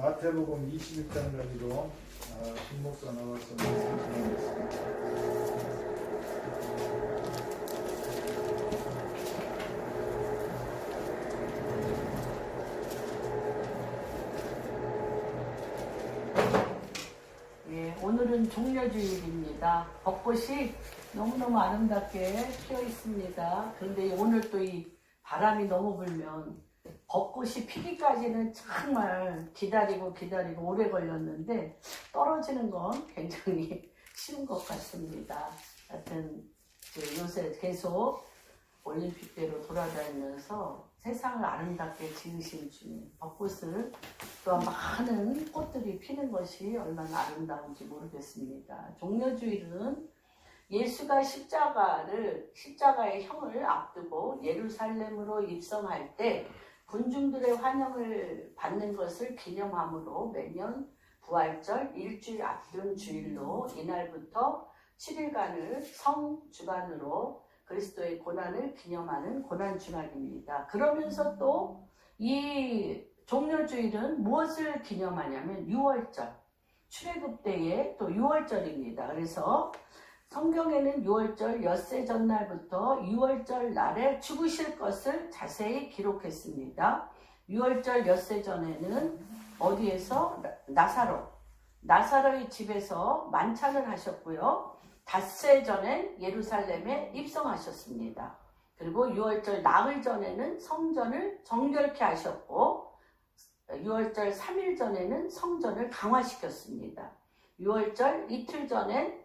마태복음 26장 가지고 김목사 나와서 말씀 전하겠습니다. 오늘은 종려주일입니다. 벚꽃이 너무너무 아름답게 피어 있습니다. 그런데 오늘 또 이 바람이 너무 불면 벚꽃이 피기까지는 정말 기다리고 오래 걸렸는데 떨어지는 건 굉장히 쉬운 것 같습니다. 하여튼 요새 계속 올림픽대로 돌아다니면서 세상을 아름답게 지으신 주님, 벚꽃을 또 많은 꽃들이 피는 것이 얼마나 아름다운지 모르겠습니다. 종려주일은 예수가 십자가의 형을 앞두고 예루살렘으로 입성할 때 군중들의 환영을 받는 것을 기념함으로 매년 부활절 일주일 앞둔 주일로 이날부터 7일간을 성주간으로 그리스도의 고난을 기념하는 고난주간입니다. 그러면서 또 이 종려주일은 무엇을 기념하냐면 6월절, 출애굽 때의 또 6월절입니다. 그래서 성경에는 6월절 엿새 전날부터 6월절 날에 죽으실 것을 자세히 기록했습니다. 6월절 엿새 전에는 어디에서? 나사로의 집에서 만찬을 하셨고요. 닷새 전엔 예루살렘에 입성하셨습니다. 그리고 6월절 나흘 전에는 성전을 정결케 하셨고 6월절 3일 전에는 성전을 강화시켰습니다. 6월절 이틀 전엔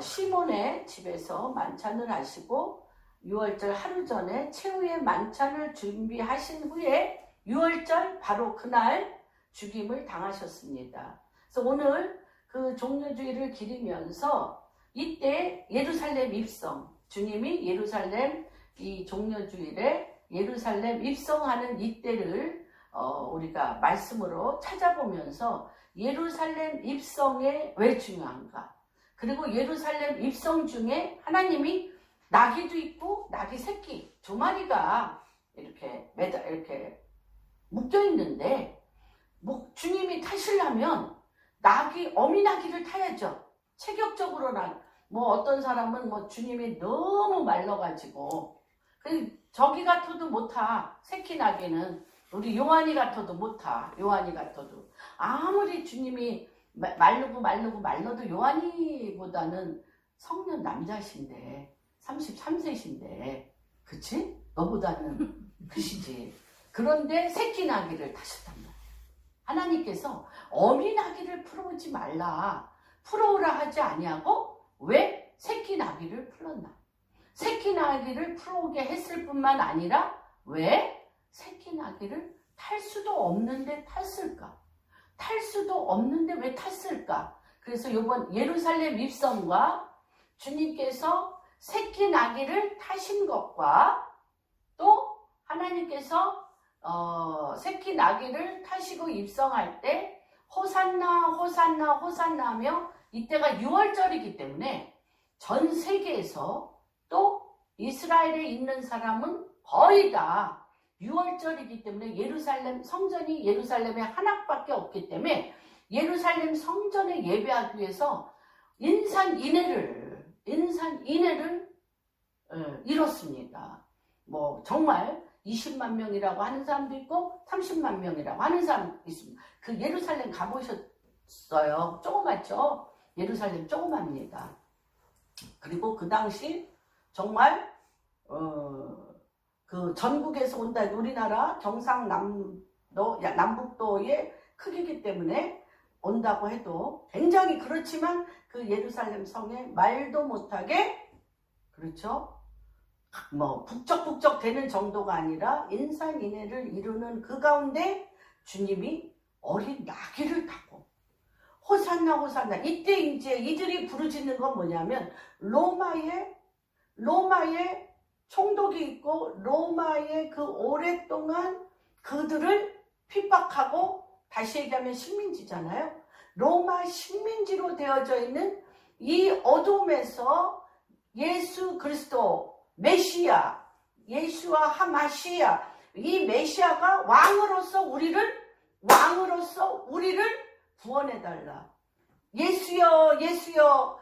시몬의 집에서 만찬을 하시고 6월절 하루 전에 최후의 만찬을 준비하신 후에 6월절 바로 그날 죽임을 당하셨습니다. 그래서 오늘 그 종려주일을 기리면서 이때 예루살렘 입성, 주님이 예루살렘 이 종려주일에 예루살렘 입성하는 이때를 우리가 말씀으로 찾아보면서 예루살렘 입성에 왜 중요한가? 그리고 예루살렘 입성 중에 하나님이 나귀도 있고 나귀 새끼 두 마리가 이렇게 묶여 있는데 주님이 타시려면 어미 나귀를 타야죠. 체격적으로는 어떤 사람은 주님이 너무 말라가지고 저기 같아도 못 타. 새끼 나귀는 우리 요한이 같아도 못 타. 요한이 같아도 아무리 주님이 말라도 요한이보다는 성년 남자신데 33세신데 그치? 너보다는 크시지. 그런데 새끼 나귀를 타셨단 말이야. 하나님께서 어미 나귀를 풀어오지 말라. 풀어오라 하지 아니하고 왜 새끼 나귀를 풀었나? 새끼 나귀를 풀어오게 했을 뿐만 아니라 왜 새끼 나귀를 탈 수도 없는데 탔을까? 탈 수도 없는데 왜 탔을까? 그래서 이번 예루살렘 입성과 주님께서 새끼 나귀를 타신 것과 또 하나님께서 새끼 나귀를 타시고 입성할 때 호산나 호산나 호산나 하며 이때가 6월절이기 때문에 전 세계에서 또 이스라엘에 있는 사람은 거의 다 6월절이기 때문에 예루살렘 성전이 예루살렘에 하나밖에 없기 때문에 예루살렘 성전에 예배하기 위해서 인산인해를 이뤘습니다. 정말 20만 명이라고 하는 사람도 있고 30만 명이라고 하는 사람도 있습니다. 그 예루살렘 가보셨어요? 조그맣죠? 예루살렘 조그맣니다. 그리고 그 당시 정말 그 전국에서 온다. 우리나라 남북도의 크기이기 때문에 온다고 해도 굉장히 그렇지만 그 예루살렘 성에 말도 못하게 그렇죠? 북적북적 되는 정도가 아니라 인산인해를 이루는 그 가운데 주님이 어린 나귀를 타고 호산나 호산나. 이때 이제 이들이 부르짖는 건 뭐냐면 로마의 총독이 있고 로마의 그 오랫동안 그들을 핍박하고 다시 얘기하면 식민지잖아요. 로마 식민지로 되어져 있는 이 어둠에서 예수 그리스도 메시아, 예수와 하마시아, 이 메시아가 왕으로서 우리를 왕으로서 우리를 구원해달라. 예수여 예수여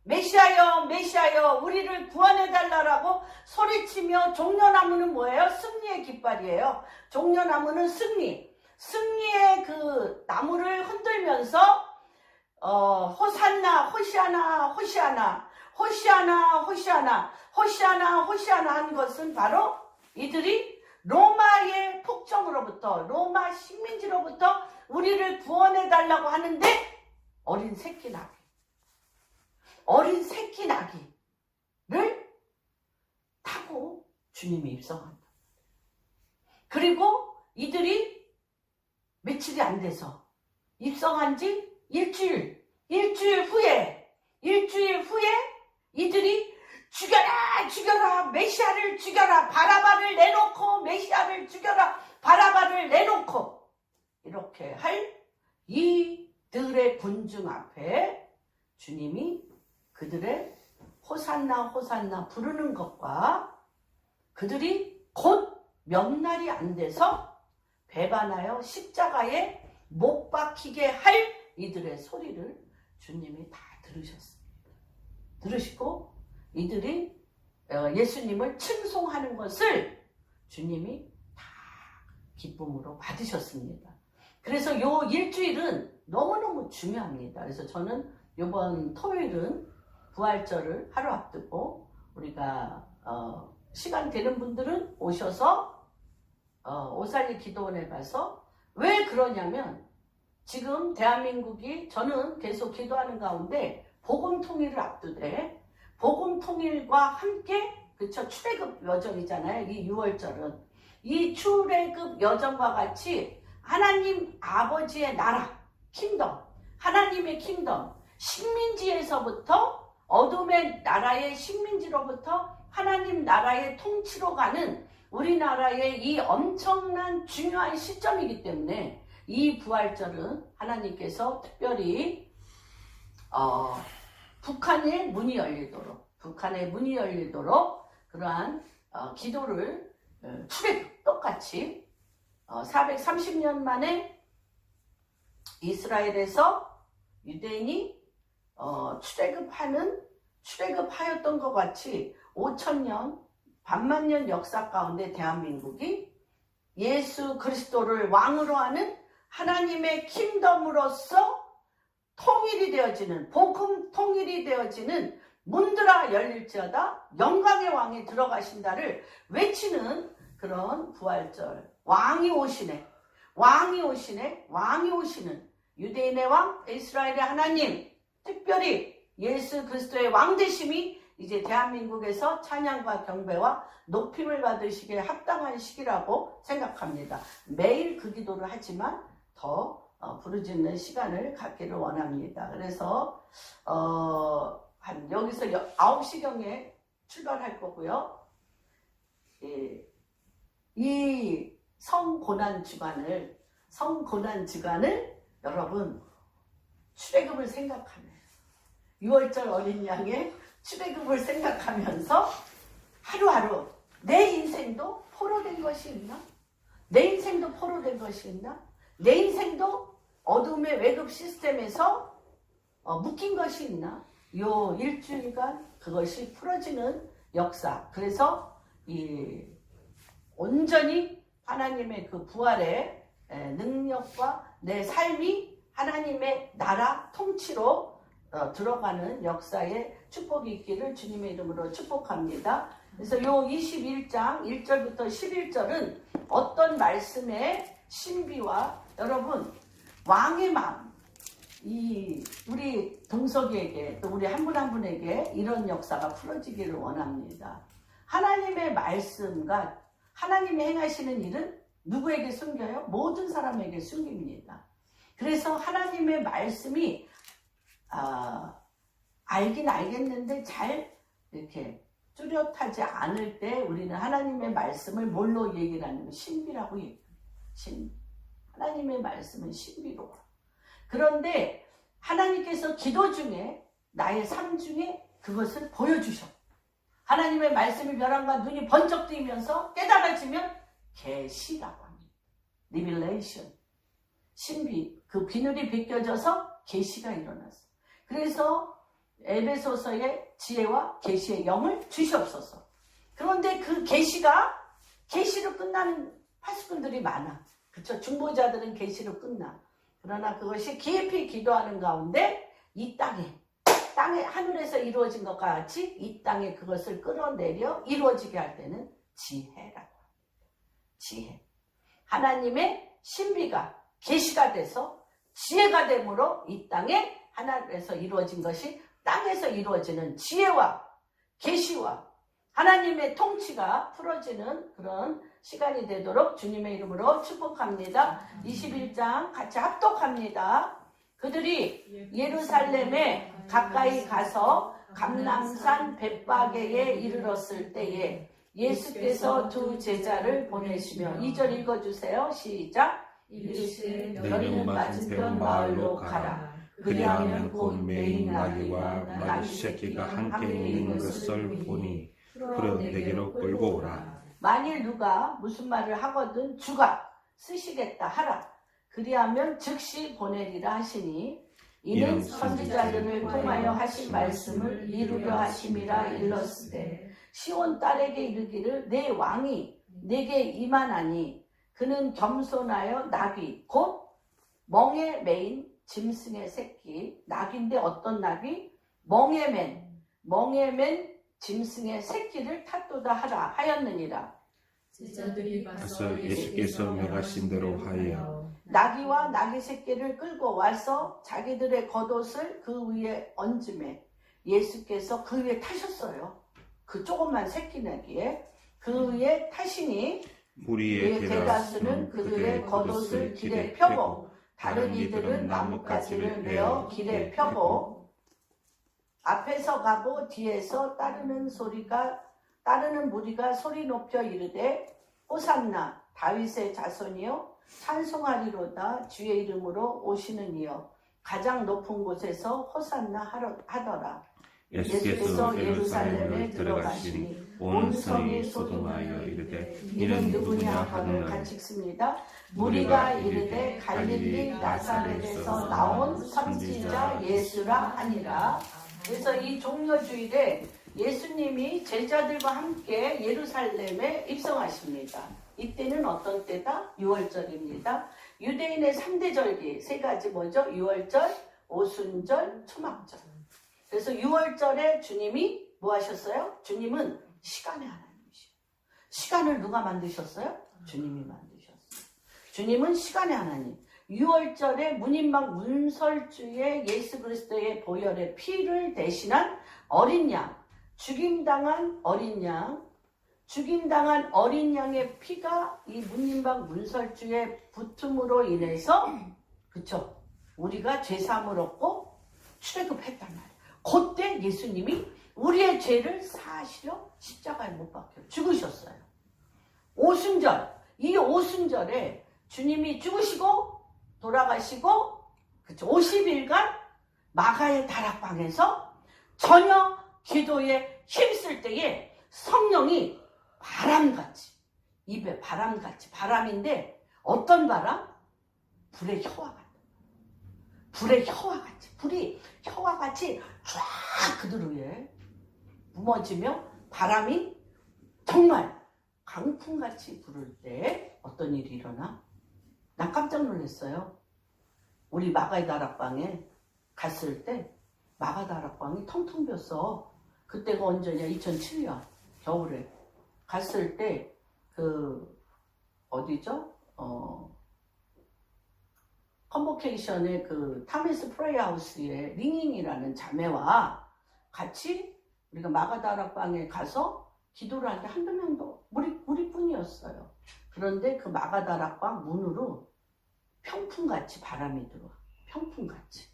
메시아여 메시아여 우리를 구원해달라라고 소리치며 종려나무는 뭐예요? 승리의 깃발이에요. 종려나무는 승리의 그 나무를 흔들면서 호산나 호시아나 호시아나 호시아나 호시아나 호시아나 호시아나 한 것은 바로 이들이 로마의 폭정으로부터 로마 식민지로부터 우리를 구원해달라고 하는데 어린 새끼 나기를 타고 주님이 입성한다. 그리고 이들이 며칠이 안 돼서 입성한 지 일주일 후에 이들이 죽여라 메시아를 죽여라 바라바를 내놓고 메시아를 죽여라 바라바를 내놓고 이렇게 할 이들의 군중 앞에 주님이 그들의 호산나 호산나 부르는 것과 그들이 곧 몇 날이 안 돼서 배반하여 십자가에 못 박히게 할 이들의 소리를 주님이 다 들으셨습니다. 들으시고 이들이 예수님을 칭송하는 것을 주님이 다 기쁨으로 받으셨습니다. 그래서 요 일주일은 너무너무 중요합니다. 그래서 저는 이번 토요일은 부활절을 하루 앞두고 우리가 시간 되는 분들은 오셔서 오살리 기도원에 가서 왜 그러냐면 지금 대한민국이 저는 계속 기도하는 가운데 복음 통일을 앞두되 복음 통일과 함께 그쵸 출애굽 여정이잖아요. 이 6월절은 이 출애굽 여정과 같이 하나님 아버지의 나라 킹덤 하나님의 킹덤 식민지에서부터 어둠의 나라의 식민지로부터 하나님 나라의 통치로 가는 우리나라의 이 엄청난 중요한 시점이기 때문에 이 부활절은 하나님께서 특별히 북한의 문이 열리도록 그러한 기도를 출애굽 똑같이 430년 만에 이스라엘에서 유대인이 출애굽하였던 것 같이 5,000년 반만년 역사 가운데 대한민국이 예수 그리스도를 왕으로 하는 하나님의 킹덤으로서 통일이 되어지는 복음 통일이 되어지는 문들아 열릴지어다 영광의 왕이 들어가신다를 외치는 그런 부활절 왕이 오시는 유대인의 왕 이스라엘의 하나님 특별히 예수 그리스도의 왕되심이 이제 대한민국에서 찬양과 경배와 높임을 받으시기에 합당한 시기라고 생각합니다. 매일 그 기도를 하지만 더 부르짖는 시간을 갖기를 원합니다. 그래서 여기서 9시경에 출발할 거고요. 이 성고난 주간을 여러분 출애굽을 생각하며 6월절 어린 양의 출애굽을 생각하면서 하루하루 내 인생도 포로된 것이 있나? 내 인생도 포로된 것이 있나? 내 인생도 어둠의 외급 시스템에서 묶인 것이 있나? 요 일주일간 그것이 풀어지는 역사. 그래서 온전히 하나님의 그 부활의 능력과 내 삶이 하나님의 나라 통치로 들어가는 역사의 축복이 있기를 주님의 이름으로 축복합니다. 그래서 요 21장 1절부터 11절은 어떤 말씀의 신비와 여러분 왕의 마음 우리 동석이에게 또 우리 한 분 한 분에게 이런 역사가 풀어지기를 원합니다. 하나님의 말씀과 하나님이 행하시는 일은 누구에게 숨겨요? 모든 사람에게 숨깁니다. 그래서 하나님의 말씀이 알긴 알겠는데 잘 이렇게 뚜렷하지 않을 때 우리는 하나님의 말씀을 뭘로 얘기를 하냐면 신비라고 얘기합니다. 신비. 하나님의 말씀은 신비로워. 그런데 하나님께서 기도 중에 나의 삶 중에 그것을 보여주셔. 하나님의 말씀이 벼랑과 눈이 번쩍 뜨이면서 깨달아지면 계시라고 합니다. 리빌레이션, 신비, 그 비늘이 벗겨져서 계시가 일어났어. 그래서 에베소서의 지혜와 계시의 영을 주시옵소서. 그런데 그 계시가 계시로 끝나는 파수꾼들이 많아. 그쵸? 중보자들은 계시로 끝나. 그러나 그것이 깊이 기도하는 가운데 이 땅에 하늘에서 이루어진 것과 같이 이 땅에 그것을 끌어내려 이루어지게 할 때는 지혜라고. 지혜. 하나님의 신비가 계시가 돼서 지혜가 되므로 이 땅에 하늘에서 이루어진 것이 땅에서 이루어지는 지혜와 계시와 하나님의 통치가 풀어지는 그런 시간이 되도록 주님의 이름으로 축복합니다. 21장 같이 합독합니다. 그들이 예루살렘에 가까이 가서 감람산 벳바게에 이르렀을 때에 예수께서 두 제자를 보내시며 2절 읽어주세요. 시작. 이르시되 너희는 맞은편 마을로 가라. 그리하면 곧 메인 나귀와 나귀 새끼가 함께 있는 것을 보니 풀어 내게로 끌고 오라. 만일 누가 무슨 말을 하거든 주가 쓰시겠다 하라. 그리하면 즉시 보내리라 하시니 이는 선지자들을 통하여 하신 말씀을 이루려 하심이라 일렀으되 시온 딸에게 이르기를 내 왕이 내게 임하나니 그는 겸손하여 나귀 곧 멍에 매인 짐승의 새끼. 낙인데 어떤 낙이? 멍에 맨 짐승의 새끼를 탔도다 하라 하였느니라. 제자들이 가서 예수께서 명하신 대로 하여 나귀와 나귀 새끼를 끌고 와서 자기들의 겉옷을 그 위에 얹음에 예수께서 그 위에 타셨어요. 그 조그만 새끼 나귀에 그 위에 타시니 무리의 대다수는 그들의 겉옷을 길에 펴고 다른 이들은 나뭇가지를 내어 길에 펴고 앞에서 가고 뒤에서 따르는 무리가 소리 높여 이르되 호산나 다윗의 자손이여 찬송하리로다 주의 이름으로 오시는 이여 가장 높은 곳에서 호산나 하더라. 예수께서 예루살렘에 들어가시니 온 성이 소동하여 이르되 이는 누구냐 하고 같이 읽습니다. 무리가 이르되 갈릴리 나사렛에서 나온 선지자 예수라 하니라. 그래서 이 종려주일에 예수님이 제자들과 함께 예루살렘에 입성하십니다. 이때는 어떤 때다? 6월절입니다. 유대인의 3대 절기 세 가지 뭐죠? 6월절, 오순절, 초막절. 그래서 6월절에 주님이 뭐 하셨어요? 주님은 시간의 하나님이시오. 시간을 누가 만드셨어요? 주님이 만드셨어요. 주님은 시간의 하나님. 6월절에 문인방 문설주의 예수 그리스도의 보혈의 피를 대신한 어린 양, 죽임당한 어린 양의 피가 이 문인방 문설주의 붙음으로 인해서 그쵸? 우리가 죄사함을 얻고 출애굽했단 말이에요. 그때 예수님이 우리의 죄를 사하시려 십자가에 못 박혀 죽으셨어요. 오순절, 이 오순절에 주님이 죽으시고 돌아가시고 그쵸? 50일간 마가의 다락방에서 전혀 기도에 힘쓸 때에 성령이 바람같이 입에 바람같이 바람인데 어떤 바람? 불의 혀와 같은 불의 혀와 같이 불이 혀와 같이 쫙 그들 위에 뿜어지며 바람이 정말 강풍같이 부를 때 어떤 일이 일어나? 난 깜짝 놀랐어요. 우리 마가의 다락방에 갔을 때 마가 다락방이 텅텅 비었어. 그때가 언제냐? 2007년 겨울에 갔을 때 그 어디죠? 컨보케이션의 그 타미스 프레이하우스의 링잉이라는 자매와 같이 우리가 마가 다락방에 가서 기도를 하는데 한두 명도 우리뿐이었어요. 그런데 그 마가 다락방 문으로 평풍같이 바람이 들어와. 평풍같이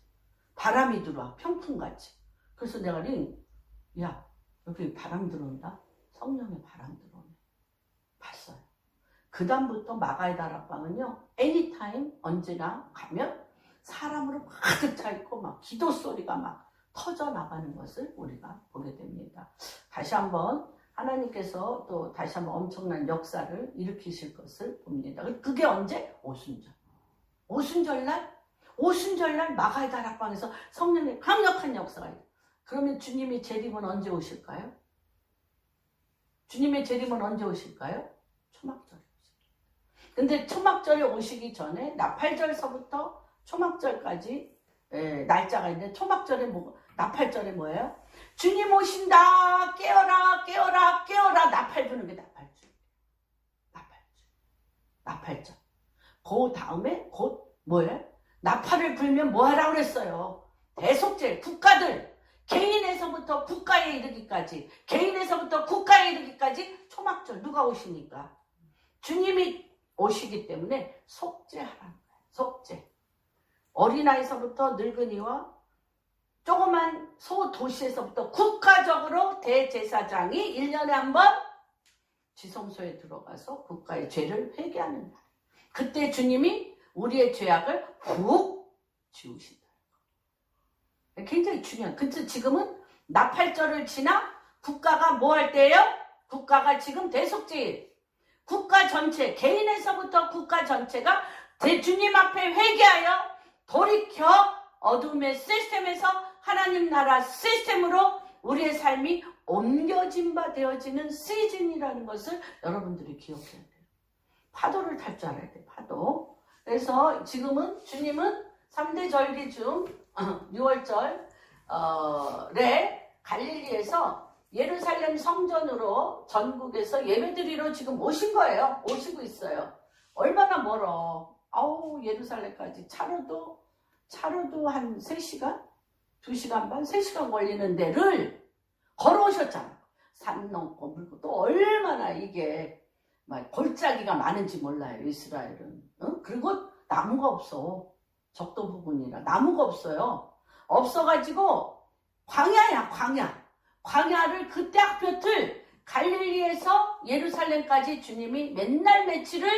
바람이 들어와. 평풍같이. 그래서 내가 야 여기 바람 들어온다. 성령의 바람 들어오네. 봤어요. 그 다음부터 마가의 다락방은요, 애니타임 언제나 가면 사람으로 가득 차 있고 막 기도 소리가 막 터져 나가는 것을 우리가 보게 됩니다. 다시 한번 하나님께서 또 다시 한번 엄청난 역사를 일으키실 것을 봅니다. 그게 언제? 오순절. 오순절날 마가의 다락방에서 성령의 강력한 역사가 있어요. 그러면 주님의 재림은 언제 오실까요? 주님의 재림은 언제 오실까요? 초막절에 오십니다. 근데 초막절에 오시기 전에 나팔절서부터 초막절까지 날짜가 있는데 나팔절에 뭐예요? 주님 오신다 깨어라 깨어라 깨어라 나팔 부는 게 나팔절. 그 다음에 곧 뭐예요? 나팔을 불면 뭐 하라고 그랬어요? 대속죄 국가들 개인에서부터 국가에 이르기까지 초막절 누가 오시니까? 주님이 오시기 때문에 속죄하라는 거예요. 속죄. 어린아이서부터 늙은이와 조그만 소도시에서부터 국가적으로 대제사장이 1년에 한 번 지성소에 들어가서 국가의 죄를 회개하는 날. 그때 주님이 우리의 죄악을 훅 지우신다. 굉장히 중요한. 근데 지금은 나팔절을 지나 국가가 뭐 할 때예요? 국가가 지금 대속죄일. 국가 전체, 개인에서부터 국가 전체가 주님 앞에 회개하여 돌이켜 어둠의 시스템에서 하나님 나라 시스템으로 우리의 삶이 옮겨진 바 되어지는 시즌이라는 것을 여러분들이 기억해야 돼요. 파도를 탈 줄 알아야 돼요. 파도. 그래서 지금은 주님은 3대 절기 중 6월절에 갈릴리에서 예루살렘 성전으로 전국에서 예배드리러 지금 오신 거예요. 오시고 있어요. 얼마나 멀어. 예루살렘까지 차로도 한 3시간? 2시간 반? 3시간 걸리는 데를 걸어오셨잖아. 산 넘고 물고 또 얼마나 이게 막 골짜기가 많은지 몰라요. 이스라엘은. 그리고 나무가 없어. 적도 부분이라 나무가 없어요. 없어가지고 광야야 광야. 광야를 그 떼학볕을 갈릴리에서 예루살렘까지 주님이 맨날 며칠을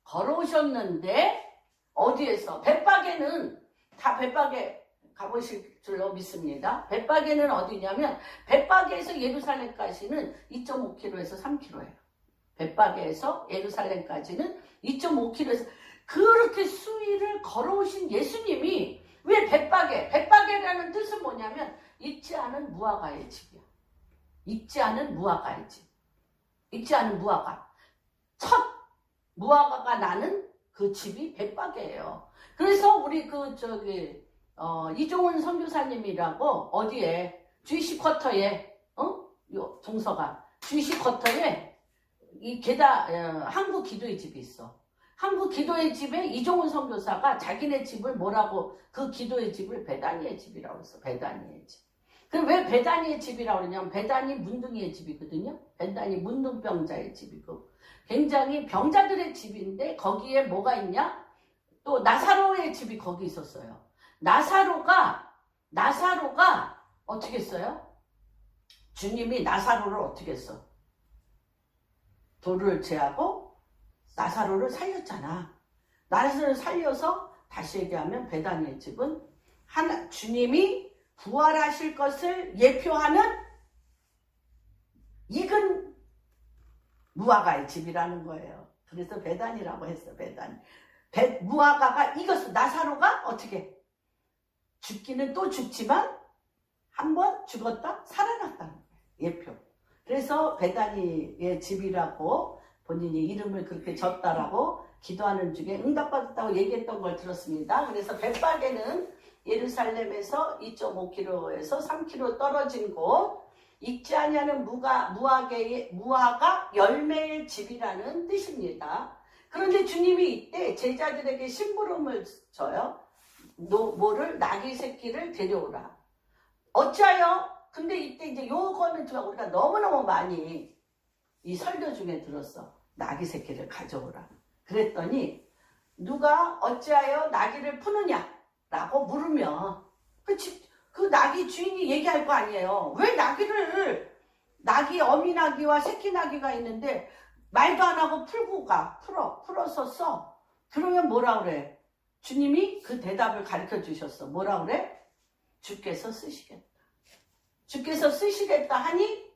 걸어오셨는데 어디에서? 벳박에는 다 벳박에 가보실 줄로 믿습니다. 벳박에는 어디냐면 벳박에에서 예루살렘까지는 2.5km에서 3km예요. 벳박에에서 예루살렘까지는 2.5km에서 그렇게 수위를 걸어오신 예수님이 왜 벳박에라는 뜻은 뭐냐면 익지 않은 무화과의 집이야. 익지 않은 무화과의 집. 익지 않은 무화과. 첫 무화과가 나는 그 집이 벳박에예요. 그래서 우리 이종훈 선교사님이라고 어디에 주이시 쿼터에 요 동서가 주이시 쿼터에 이 한국 기도의 집이 있어. 한국 기도의 집에 이종훈 선교사가 자기네 집을 뭐라고 그 기도의 집을 베다니의 집이라고 했어. 베다니의 집. 그럼 왜 베다니의 집이라고 그러냐면 베다니 문둥이의 집이거든요. 베다니 문둥병자의 집이고 굉장히 병자들의 집인데 거기에 뭐가 있냐? 또 나사로의 집이 거기 있었어요. 나사로가 어떻게 했어요? 주님이 나사로를 어떻게 했어? 돌을 제하고 나사로를 살렸잖아. 나사로를 살려서 다시 얘기하면 베다니의 집은 주님이 부활하실 것을 예표하는 익은 무화과의 집이라는 거예요. 그래서 베다니라고 했어. 베다니. 무화과가 익었어. 나사로가 어떻게? 죽기는 또 죽지만 한번 죽었다 살아났다는 거예요. 예표. 그래서 베다니의 집이라고 본인이 이름을 그렇게 졌다라고 기도하는 중에 응답받았다고 얘기했던 걸 들었습니다. 그래서 벳박에는 예루살렘에서 2.5km에서 3km 떨어진 곳 익지 아니하는 무화과 열매의 집이라는 뜻입니다. 그런데 주님이 이때 제자들에게 심부름을 줘요. 뭐를? 나귀 새끼를 데려오라. 어찌하여? 근데 이때 이제 요거는 우리가 너무너무 많이 이 설교 중에 들었어. 나귀 새끼를 가져오라. 그랬더니 누가 어찌하여 나귀를 푸느냐? 라고 물으면 그 나귀 주인이 얘기할 거 아니에요. 왜 어미 나귀와 새끼 나귀가 있는데 말도 안 하고 풀어서 써. 그러면 뭐라 그래? 주님이 그 대답을 가르쳐 주셨어. 뭐라 그래? 주께서 쓰시겠다. 주께서 쓰시겠다 하니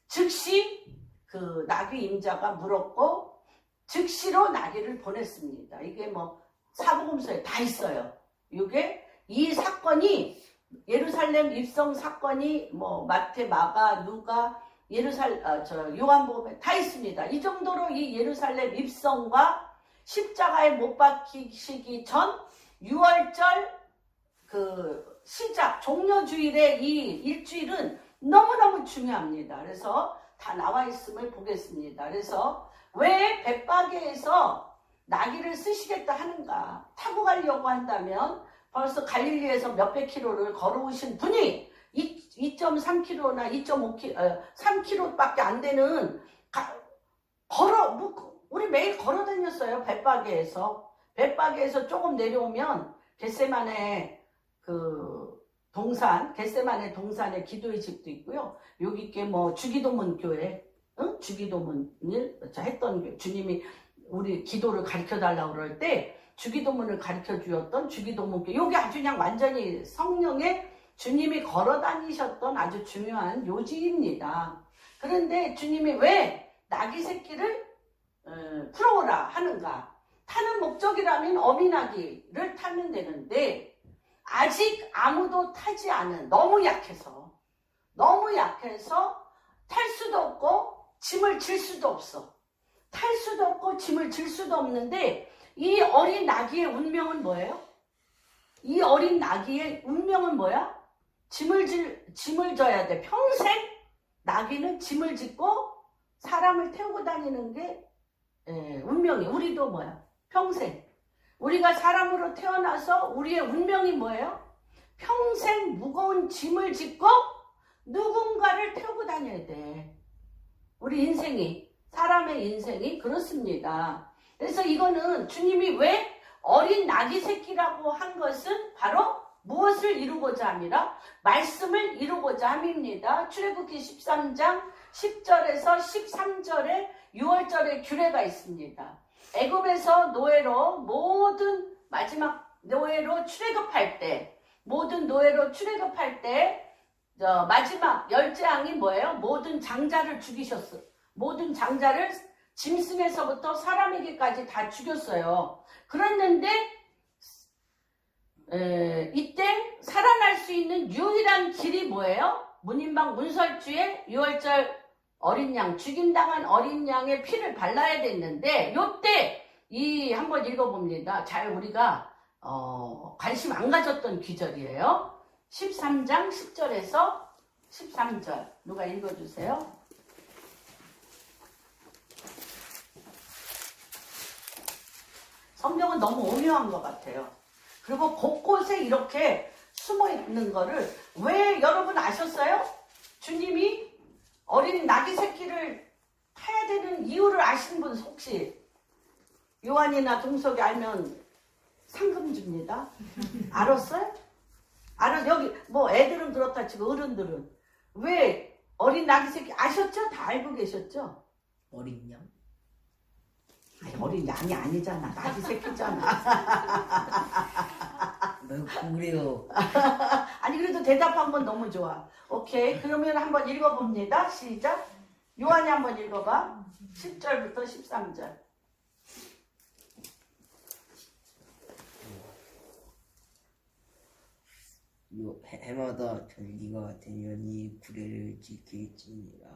즉시 그 나귀 임자가 물었고 즉시로 나귀를 보냈습니다. 이게 뭐 사복음서에 다 있어요. 이게 이 사건이 예루살렘 입성 사건이 뭐 마태, 마가, 누가, 요한복음에 다 있습니다. 이 정도로 이 예루살렘 입성과 십자가에 못 박히시기 전 6월절 그 시작 종려주일의 이 일주일은 너무너무 중요합니다. 그래서 다 나와 있음을 보겠습니다. 그래서 왜 벳바게에서 나귀를 쓰시겠다 하는가? 타고 가려고 한다면 벌써 갈릴리에서 몇백 킬로를 걸어오신 분이 2.3km나 2.5km, 3km밖에 안 되는 우리 매일 걸어 다녔어요. 벳바게에서 조금 내려오면 겟세마네 겟세마네 동산에 기도의 집도 있고요. 여기 있게 뭐 주기도문 교회, 주기도문을 했던 교회. 주님이 우리 기도를 가르쳐 달라고 그럴 때 주기도문을 가르쳐 주었던 주기도문 교회. 여기 아주 그냥 완전히 성령의 주님이 걸어 다니셨던 아주 중요한 요지입니다. 그런데 주님이 왜 나귀 새끼를 풀어오라 하는가? 타는 목적이라면 어미나귀를 타면 되는데 아직 아무도 타지 않은, 너무 약해서 탈 수도 없고 짐을 질 수도 없어. 탈 수도 없고 짐을 질 수도 없는데 이 어린 나귀의 운명은 뭐예요? 이 어린 나귀의 운명은 뭐야? 짐을 져야 돼. 평생 나귀는 짐을 짓고 사람을 태우고 다니는 게 운명이. 우리도 뭐야? 평생. 우리가 사람으로 태어나서 우리의 운명이 뭐예요? 평생 무거운 짐을 짓고 누군가를 태우고 다녀야 돼. 우리 인생이, 사람의 인생이 그렇습니다. 그래서 이거는 주님이 왜 어린 나귀 새끼라고 한 것은 바로 무엇을 이루고자 함이라? 말씀을 이루고자 함입니다. 출애굽기 13장 10절에서 13절에 6월절의 규례가 있습니다. 애굽에서 노예로 마지막 노예로 출애굽할 때, 마지막 열재앙이 뭐예요? 모든 장자를 죽이셨어요. 모든 장자를 짐승에서부터 사람에게까지 다 죽였어요. 그랬는데 이때 살아날 수 있는 유일한 길이 뭐예요? 문인방 문설주에 6월절 어린 양, 죽임당한 어린 양의 피를 발라야 됐는데 요때 한번 읽어봅니다. 잘 우리가 관심 안 가졌던 귀절이에요. 13장 10절에서 13절 누가 읽어주세요. 성경은 너무 오묘한 것 같아요. 그리고 곳곳에 이렇게 숨어 있는 거를 왜 여러분 아셨어요? 주님이 어린 나귀 새끼를 타야 되는 이유를 아시는 분 혹시 요한이나 동석이 알면 상금 줍니다. 알았어요? 여기 뭐 애들은 그렇다 치고 어른들은 왜 어린 나귀 새끼 아셨죠? 다 알고 계셨죠? 어린 양? 아니, 어린 양이 아니잖아. 나귀 새끼잖아. 그래요. 아니 그래도 대답한 건 너무 좋아. 오케이. 그러면 한번 읽어봅니다. 시작. 요한이 한번 읽어봐. 10절부터 13절. 해마다 절기가 되면 이 구례를 지킬지니라.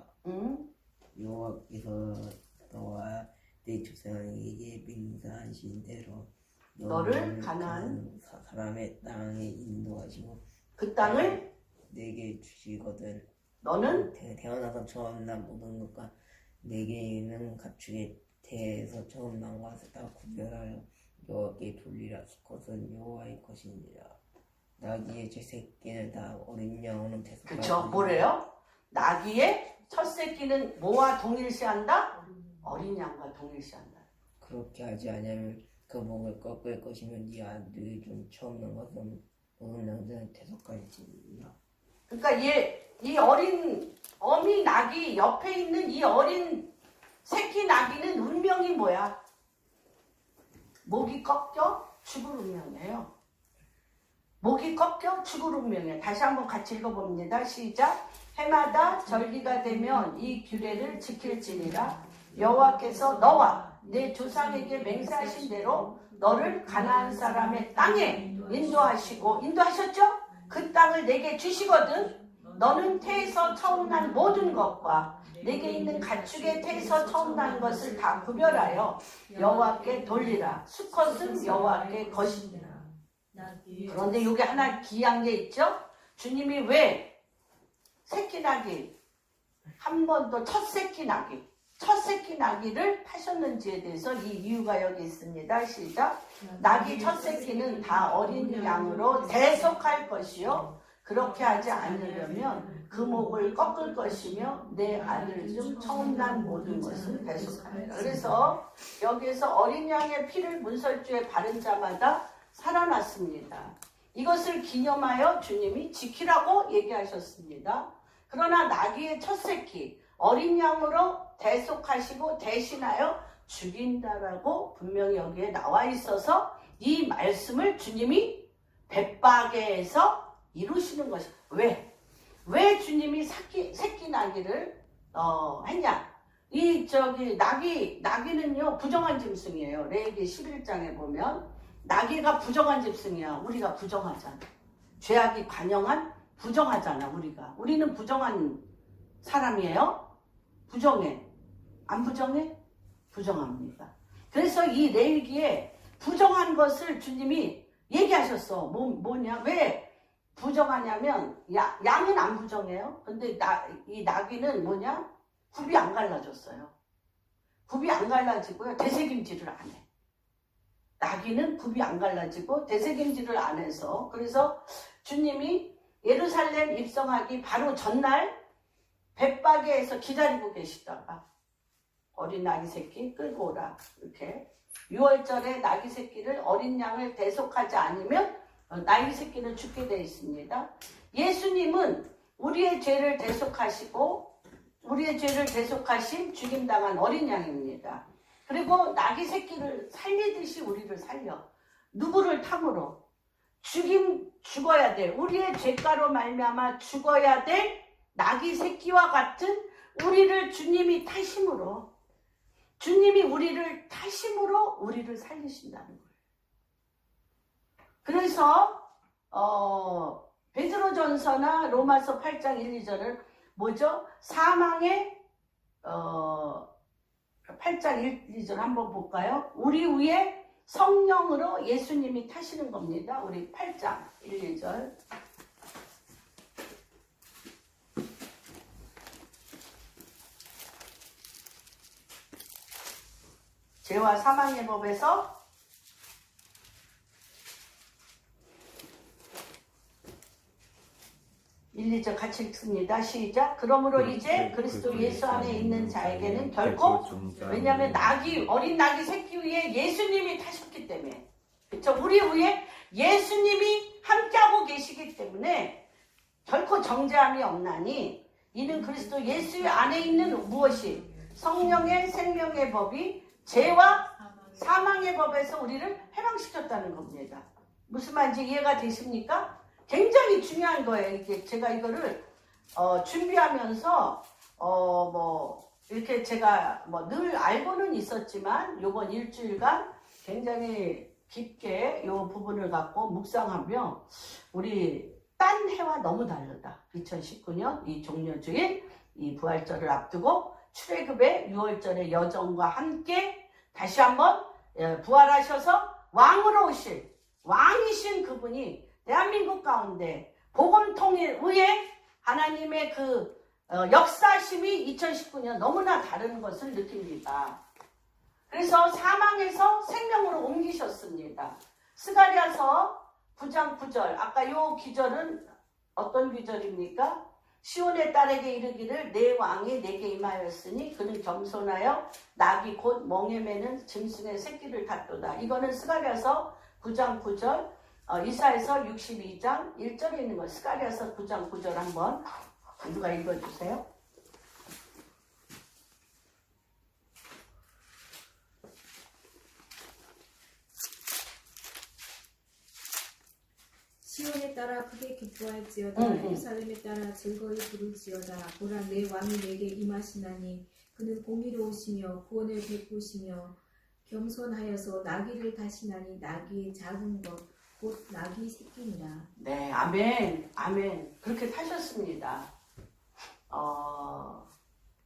여호와께서 너와 내 조상에게 맹세하신 대로 너를 가나안 사람의 땅에 인도하시고 그 땅을 내게 주시거든. 너는 태어나서 처음 난 모든 것과 내게 있는 가축의 태에서 처음 난 것을 다 구별하여 여호와께 돌리라. 그것은 여호와의 것이니라. 나귀의 첫 새끼는 다 어린 양으로는 대속하고. 그쵸. 뭐래요? 나귀의 첫 새끼는 뭐와 동일시한다? 어린 양과 동일시한다. 그렇게 하지 않으면 그 목을 꺾을 것이면 네 아들이 좀 처음 난 것은 모든 양들은 대속할지니라. 그러니까 이 어린 어미 나귀 옆에 있는 이 어린 새끼 나귀는 운명이 뭐야? 목이 꺾여 죽을 운명이에요. 목이 꺾여 죽을 운명이에요. 다시 한번 같이 읽어봅니다. 시작. 해마다 절기가 되면 이 규례를 지킬지니라. 여호와께서 너와 내 조상에게 맹세하신 대로 너를 가나안 사람의 땅에 인도하셨죠? 그 땅을 내게 주시거든. 너는 태에서 처음 난 모든 것과 내게 있는 가축의 태에서 처음 난 것을 다 구별하여 여호와께 돌리라. 수컷은 여호와께 것이니라. 그런데 여기 하나 귀한 게 있죠? 주님이 왜 새끼 나귀 한 번도 첫 새끼 나귀를 타셨는지에 대해서 이 이유가 여기 있습니다. 시작. 나귀 첫 새끼는 다 어린 양으로 대속할 것이요 그렇게 하지 않으려면 그 목을 꺾을 것이며 내 아들 중 처음 난 모든 것을 대속하리라. 그래서 여기에서 어린 양의 피를 문설주에 바른 자마다 살아났습니다. 이것을 기념하여 주님이 지키라고 얘기하셨습니다. 그러나 나귀의 첫 새끼 어린 양으로 대속하시고 대신하여 죽인다라고 분명히 여기에 나와 있어서 이 말씀을 주님이 벳바게에서 이루시는 것이 왜 주님이 새끼 나귀를 했냐? 나귀는요 부정한 짐승이에요. 레위기 11장에 보면 나귀가 부정한 짐승이야. 우리가 부정하잖아. 죄악이 관영한 부정하잖아. 우리는 부정한 사람이에요. 부정해. 안 부정해? 부정합니다. 그래서 이 레위기에 부정한 것을 주님이 얘기하셨어. 뭐냐? 왜 부정하냐면 양은 안 부정해요. 근데 이 나귀는 뭐냐? 굽이 안 갈라졌어요. 굽이 안 갈라지고요. 되새김질을 안 해. 나귀는 굽이 안 갈라지고 되새김질을 안 해서 그래서 주님이 예루살렘 입성하기 바로 전날 벳바게에서 기다리고 계시다가 어린 나귀 새끼 끌고 오라 이렇게 6월절에 나귀 새끼를 어린 양을 대속하지 않으면 나귀 새끼는 죽게 되어 있습니다. 예수님은 우리의 죄를 대속하신 죽임당한 어린 양입니다. 그리고 나귀 새끼를 살리듯이 우리를 살려. 누구를 탕으로? 죽어야 될 우리의 죄가로 말미암아 죽어야 될 나귀 새끼와 같은 우리를 주님이 타심으로 우리를 살리신다는 거예요. 그래서 베드로전서나 로마서 8장 1, 2절은 뭐죠? 사망의 8장 1, 2절 한번 볼까요? 우리 위에 성령으로 예수님이 타시는 겁니다. 우리 8장 1, 2절. 죄와 사망의 법에서 일리절 같이 읽습니다. 시작. 그러므로 이제 그리스도 예수 안에 있는 자에게는 결코 왜냐하면 어린 나귀 새끼 위에 예수님이 타셨기 때문에 그렇죠? 우리 위에 예수님이 함께하고 계시기 때문에 결코 정죄함이 없나니 이는 그리스도 예수 안에 있는 무엇이 성령의 생명의 법이 죄와 사망의 법에서 우리를 해방시켰다는 겁니다. 무슨 말인지 이해가 되십니까? 굉장히 중요한 거예요. 이게 제가 이거를 준비하면서 이렇게 제가 늘 알고는 있었지만 요번 일주일간 굉장히 깊게 요 부분을 갖고 묵상하며 우리 딴 해와 너무 다르다. 2019년 이 종려주일 이 부활절을 앞두고 출애굽의 6월절의 여정과 함께 다시 한번 부활하셔서 왕으로 오실 왕이신 그분이 대한민국 가운데 복음통일 의회 하나님의 그 역사심이 2019년 너무나 다른 것을 느낍니다. 그래서 사망에서 생명으로 옮기셨습니다. 스가랴서 9장 9절 아까 요 기절은 어떤 기절입니까? 시온의 딸에게 이르기를 내 왕이 내게 임하였으니 그는 겸손하여 낙이 곧 멍에 매는 짐승의 새끼를 탔도다. 이거는 스가랴서 9장 9절 이사야서 62장 1절에 있는 거 스가랴서 9장 9절 한번 누가 읽어주세요. 시온에 따라 크게 기뻐할지어다. 예루살렘에 따라 즐거이 부를지어다. 보라, 내 왕이 내게 임하시나니 그는 공의로우시며 구원을 베푸시며 겸손하여서 나귀를 타시나니 나귀의 작은 것 곧 나귀 새끼니라. 네, 아멘, 아멘. 그렇게 타셨습니다.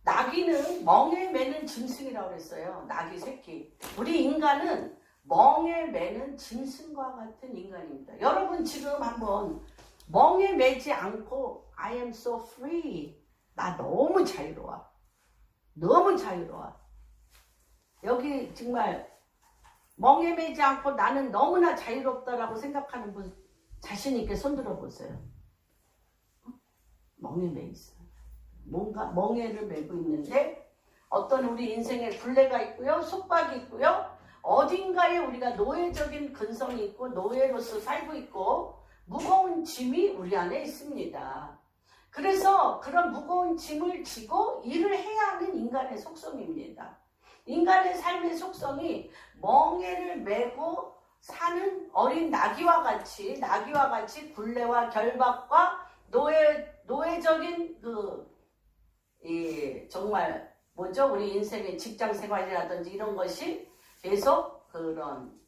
나귀는 멍에 매는 짐승이라고 그랬어요. 나귀 새끼. 우리 인간은 멍에 매는 짐승과 같은 인간입니다. 여러분 지금 한번 멍에 매지 않고 I am so free. 나 너무 자유로워. 너무 자유로워. 여기 정말 멍에 매지 않고 나는 너무나 자유롭다라고 생각하는 분 자신 있게 손 들어보세요. 멍에 매 있어요. 뭔가 멍에를 메고 있는데 어떤 우리 인생에 굴레가 있고요. 속박이 있고요. 어딘가에 우리가 노예적인 근성이 있고 노예로서 살고 있고 무거운 짐이 우리 안에 있습니다. 그래서 그런 무거운 짐을 지고 일을 해야 하는 인간의 속성입니다. 인간의 삶의 속성이 멍에를 메고 사는 어린 나귀와 같이 굴레와 결박과 노예적인 정말 뭐죠? 우리 인생의 직장 생활이라든지 이런 것이 계속 그런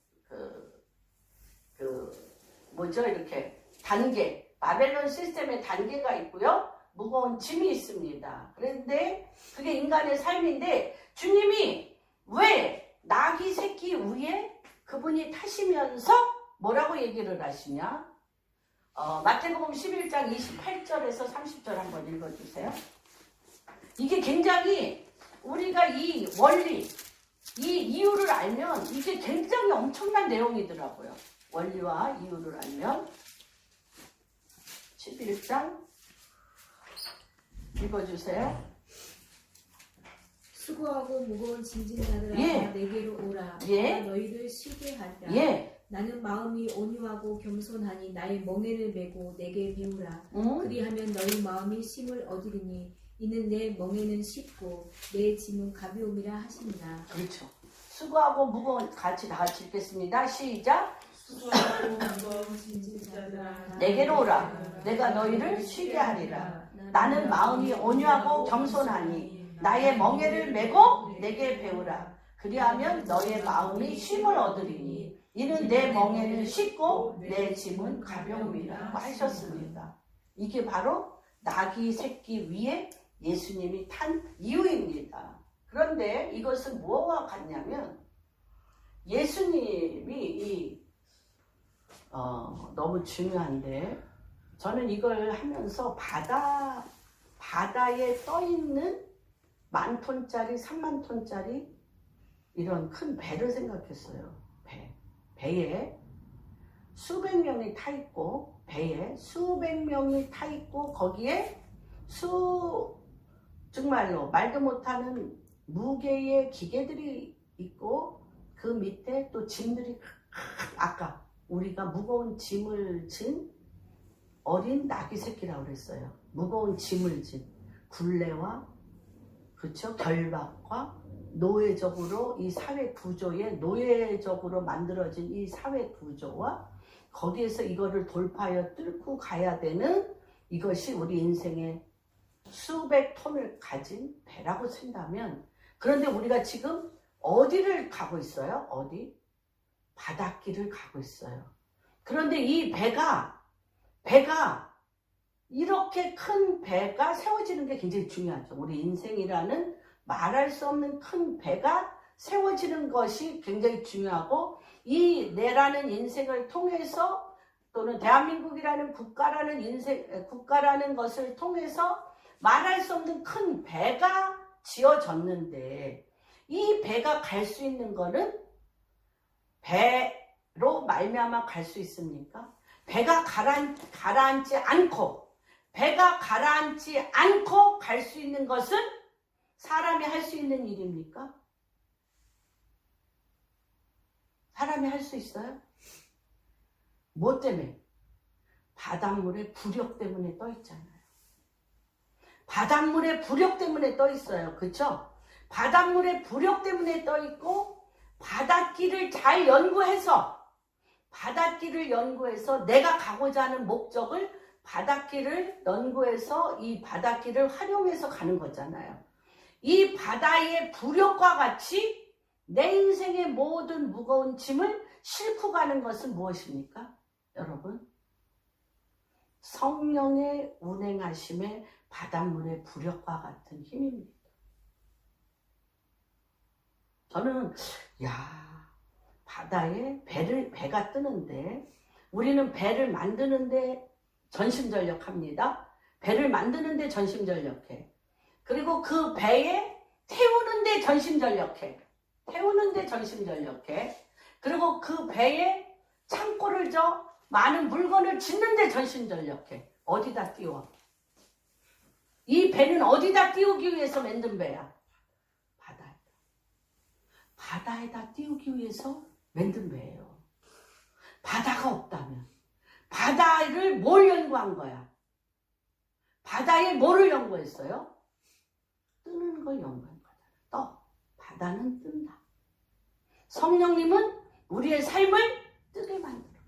뭐죠? 이렇게 단계, 바벨론 시스템의 단계가 있고요. 무거운 짐이 있습니다. 그런데 그게 인간의 삶인데 주님이 왜 나귀 새끼 위에 그분이 타시면서 뭐라고 얘기를 하시냐? 마태복음 11장 28절에서 30절 한번 읽어주세요. 이게 굉장히 우리가 이 원리, 이 이유를 알면 이게 굉장히 엄청난 내용이더라고요. 원리와 이유를 알면 11장 읽어주세요. 수고하고 무거운 짐진 자들아 내게로 오라. 내가 너희를 쉬게 하리라. 나는 마음이 온유하고 겸손하니 나의 멍에를 메고 내게 배우라. 그리하면 너희 마음이 쉼을 얻으리니 이는 내 멍에는 쉽고 내 짐은 가벼움이라 하시니라. 그렇죠. 수고하고 무거운 다 같이 읽겠습니다. 시작. 수고하고 무거운 짐진 자들아 내게로 오라. 내가 너희를 쉬게 하리라. 나는 마음이 온유하고 겸손하니 나의 멍에를 메고 내게 배우라. 그리하면 너의 마음이 쉼을 얻으리니 이는 내 멍에는 쉽고 내 짐은 가벼움이라고 하셨습니다. 이게 바로 나귀 새끼 위에 예수님이 탄 이유입니다. 그런데 이것은 무엇과 같냐면 예수님이 너무 중요한데 저는 이걸 하면서 바다에 떠있는 10,000톤짜리, 30,000톤짜리 이런 큰 배를 생각했어요. 배에 수백 명이 타 있고 배에 수백 명이 타 있고 거기에 정말로 말도 못하는 무게의 기계들이 있고 그 밑에 또 짐들이 아까 우리가 무거운 짐을 진 어린 나귀 새끼라고 그랬어요. 무거운 짐을 진 굴레와 그렇죠? 결박과 노예적으로 이 사회 구조에 노예적으로 만들어진 이 사회 구조와 거기에서 이거를 돌파하여 뚫고 가야 되는 이것이 우리 인생의 수백 톤을 가진 배라고 친다면 그런데 우리가 지금 어디를 가고 있어요? 어디? 바닷길을 가고 있어요. 그런데 이 배가 이렇게 큰 배가 세워지는 게 굉장히 중요하죠. 우리 인생이라는 말할 수 없는 큰 배가 세워지는 것이 굉장히 중요하고 이 내라는 인생을 통해서 또는 대한민국이라는 국가라는 것을 통해서 말할 수 없는 큰 배가 지어졌는데 이 배가 갈 수 있는 거는 배로 말미암아 갈 수 있습니까? 배가 가라앉지 않고 갈 수 있는 것은 사람이 할 수 있는 일입니까? 사람이 할 수 있어요? 뭐 때문에? 바닷물의 부력 때문에 떠 있잖아요. 바닷물의 부력 때문에 떠 있어요. 그렇죠? 바닷물의 부력 때문에 떠 있고 바닷길을 잘 연구해서 바닷길을 연구해서 내가 가고자 하는 목적을 바닷길을 연구해서 이 바닷길을 활용해서 가는 거잖아요. 이 바다의 부력과 같이 내 인생의 모든 무거운 짐을 싣고 가는 것은 무엇입니까? 여러분, 성령의 운행하심의 바닷물의 부력과 같은 힘입니다. 저는 바다에 배가 뜨는데 우리는 배를 만드는데 전심전력합니다. 배를 만드는데 전심전력해. 그리고 그 배에 태우는데 전심전력해. 그리고 그 배에 창고를 많은 물건을 짓는데 전심전력해. 어디다 띄워? 이 배는 어디다 띄우기 위해서 만든 배야? 바다에다 띄우기 위해서 만든 배예요. 바다가 없다면 바다를 뭘 연구한 거야? 바다에 뭐를 연구했어요? 뜨는 걸 연구한 거잖아. 바다는 뜬다. 성령님은 우리의 삶을 뜨게 만들어.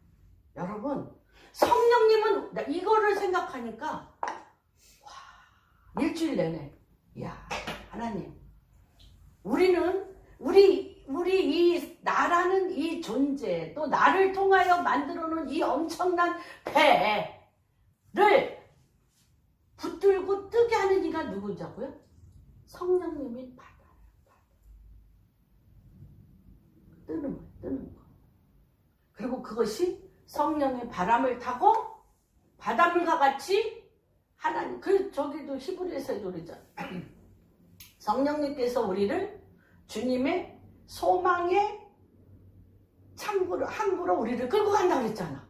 여러분, 성령님은 이거를 생각하니까 일주일 내내 하나님, 우리 이 나라는 이 존재, 또 나를 통하여 만들어 놓은 이 엄청난 배를 붙들고 뜨게 하는 이가 누구냐고요? 성령님이 바다예요. 뜨는 거. 그리고 그것이 성령의 바람을 타고 바닷물과 같이 하나님, 저기도 히브리서에도 그러잖아요. 성령님께서 우리를 주님의 소망의 항구로 우리를 끌고 간다고 그랬잖아.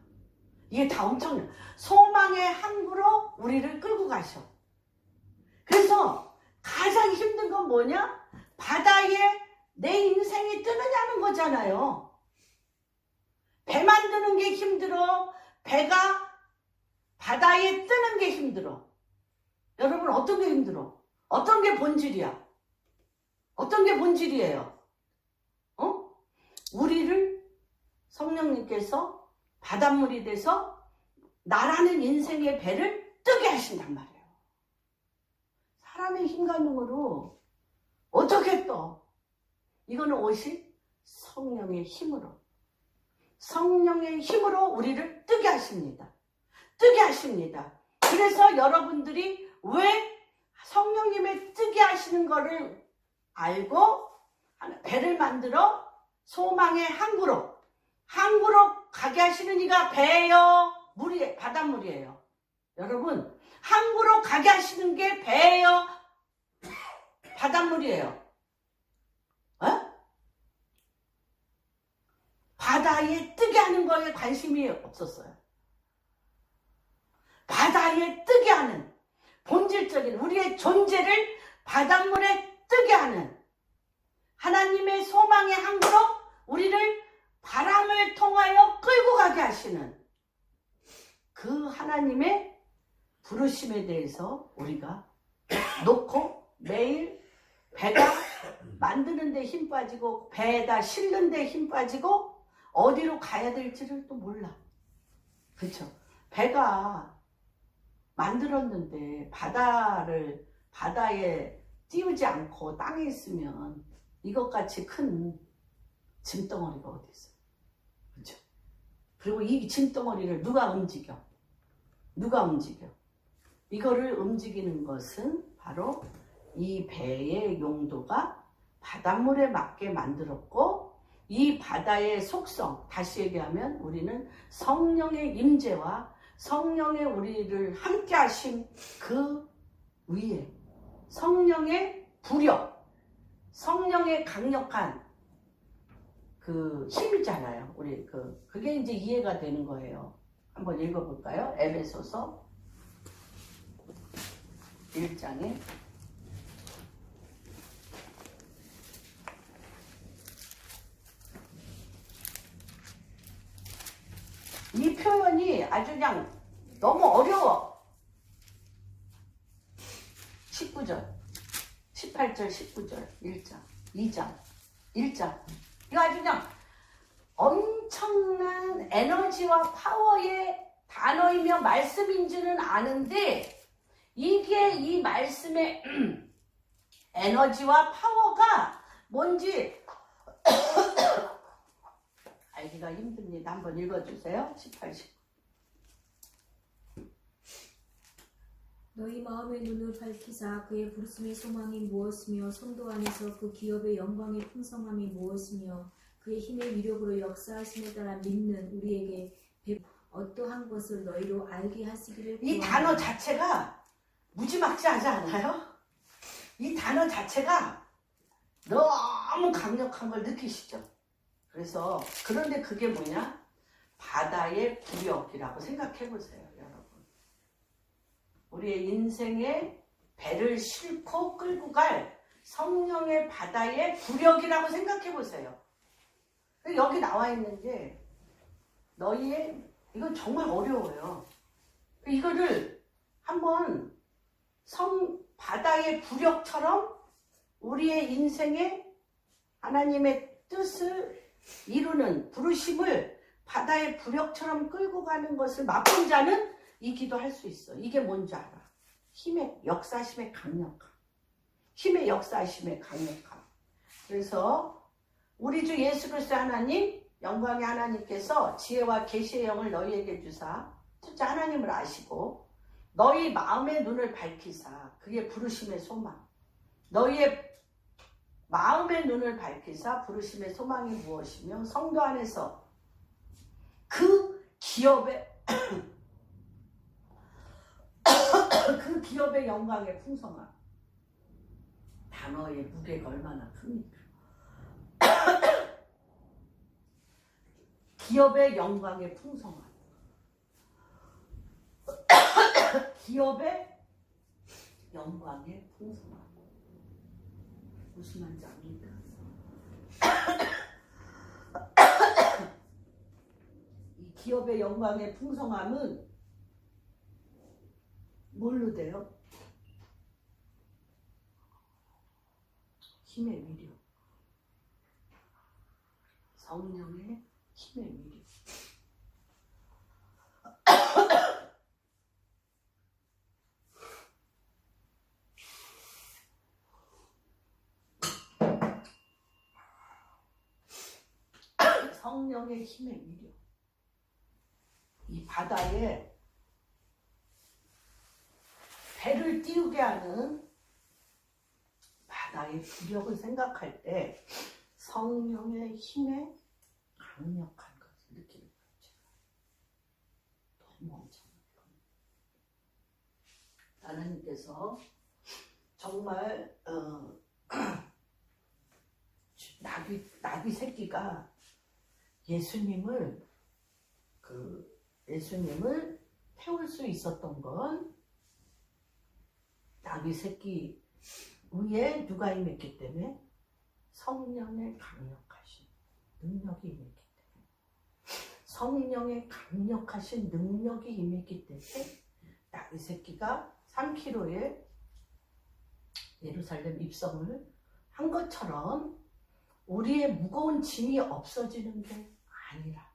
이게 다 엄청나. 소망의 항구로 우리를 끌고 가셔. 그래서 가장 힘든 건 뭐냐? 바다에 내 인생이 뜨느냐는 거잖아요. 배 만드는 게 힘들어. 배가 바다에 뜨는 게 힘들어. 여러분, 어떤 게 힘들어? 어떤 게 본질이야? 어떤 게 본질이에요? 우리를 성령님께서 바닷물이 돼서 나라는 인생의 배를 뜨게 하신단 말이에요. 사람의 힘가능으로 어떻게 떠? 이거는 오직 성령의 힘으로 우리를 뜨게 하십니다. 그래서 여러분들이 왜 성령님의 뜨게 하시는 거를 알고 배를 만들어 소망의 항구로 가게 하시는 이가 배예요, 바닷물이에요. 여러분, 항구로 가게 하시는 게 배예요, 바닷물이에요. 바다에 뜨게 하는 거에 관심이 없었어요. 바다에 뜨게 하는 본질적인 우리의 존재를 바닷물에 뜨게 하는 하나님의 소망의 항구로 우리를 바람을 통하여 끌고 가게 하시는 그 하나님의 부르심에 대해서 우리가 놓고 매일 배가 만드는 데 힘 빠지고 배에다 실는 데 힘 빠지고 어디로 가야 될지를 또 몰라. 그렇죠? 배가 만들었는데 바다에 띄우지 않고 땅에 있으면 이것같이 큰 짐덩어리가 어디 있어요? 그렇죠? 그리고 이 짐덩어리를 누가 움직여? 이거를 움직이는 것은 바로 이 배의 용도가 바닷물에 맞게 만들었고, 이 바다의 속성, 다시 얘기하면 우리는 성령의 임재와 성령의 우리를 함께 하심 그 위에 성령의 부력, 성령의 강력한 그 힘이잖아요. 우리 그게 이제 이해가 되는 거예요. 한번 읽어볼까요? 에베소서 1장에 이 표현이 아주 그냥 너무 어려워. 19절, 18절, 19절, 1장, 2장, 1장. 이거 아주 그냥 엄청 엄청난 에너지와 파워의 단어이며 말씀인지는 아는데 이게 이 말씀의 에너지와 파워가 뭔지 알기가 힘듭니다. 한번 읽어주세요. 18, 19. 너희 마음의 눈을 밝히사 그의 부르심의 소망이 무엇이며 성도 안에서 그 기업의 영광의 풍성함이 무엇이며 그의 힘의 위력으로 역사하심에 따라 믿는 우리에게 어떠한 것을 너희로 알게 하시기를 이 단어 자체가 무지막지하지 않아요? 이 단어 자체가 너무 강력한 걸 느끼시죠? 그래서 그런데 그게 뭐냐? 바다의 부력이라고 생각해 보세요, 여러분. 우리의 인생에 배를 싣고 끌고 갈 성령의 바다의 부력이라고 생각해 보세요. 여기 나와 있는 게 너희의 이건 정말 어려워요. 이거를 한번 바다의 부력처럼 우리의 인생에 하나님의 뜻을 이루는 부르심을 바다의 부력처럼 끌고 가는 것을 맛본 자는 이 기도할 수 있어. 이게 뭔지 알아? 힘의 역사심의 강력함. 힘의 역사심의 강력함. 그래서 우리 주 예수 그리스도 하나님, 영광의 하나님께서 지혜와 계시의 영을 너희에게 주사 첫째 하나님을 아시고 너희 마음의 눈을 밝히사 그의 부르심의 소망, 너희의 마음의 눈을 밝히사 부르심의 소망이 무엇이며 성도 안에서 그 기업의 그 기업의 영광의 풍성함. 단어의 무게가 얼마나 큽니까? 기업의 영광의 풍성함. 기업의 영광의 풍성함. 무슨 말인지 압니까? 이 기업의 영광의 풍성함은 뭘로 돼요? 힘의 위력. 성령의 힘의 위력. 성령의 힘의 위력. 이 바다에 배를 띄우게 하는 바다의 부력을 생각할 때 성령의 힘의 강력한 것을 느끼는 거죠. 너무 엄청나요. 하나님께서 정말 나귀 새끼가 예수님을 태울 수 있었던 건 나귀 새끼 위에 누가 임했기 때문에 성령의 강력하신 능력이 임했기 때문에 성령의 강력하신 능력이 임했기 때문에 나귀 새끼가 3km의 예루살렘 입성을 한 것처럼 우리의 무거운 짐이 없어지는 게 아니라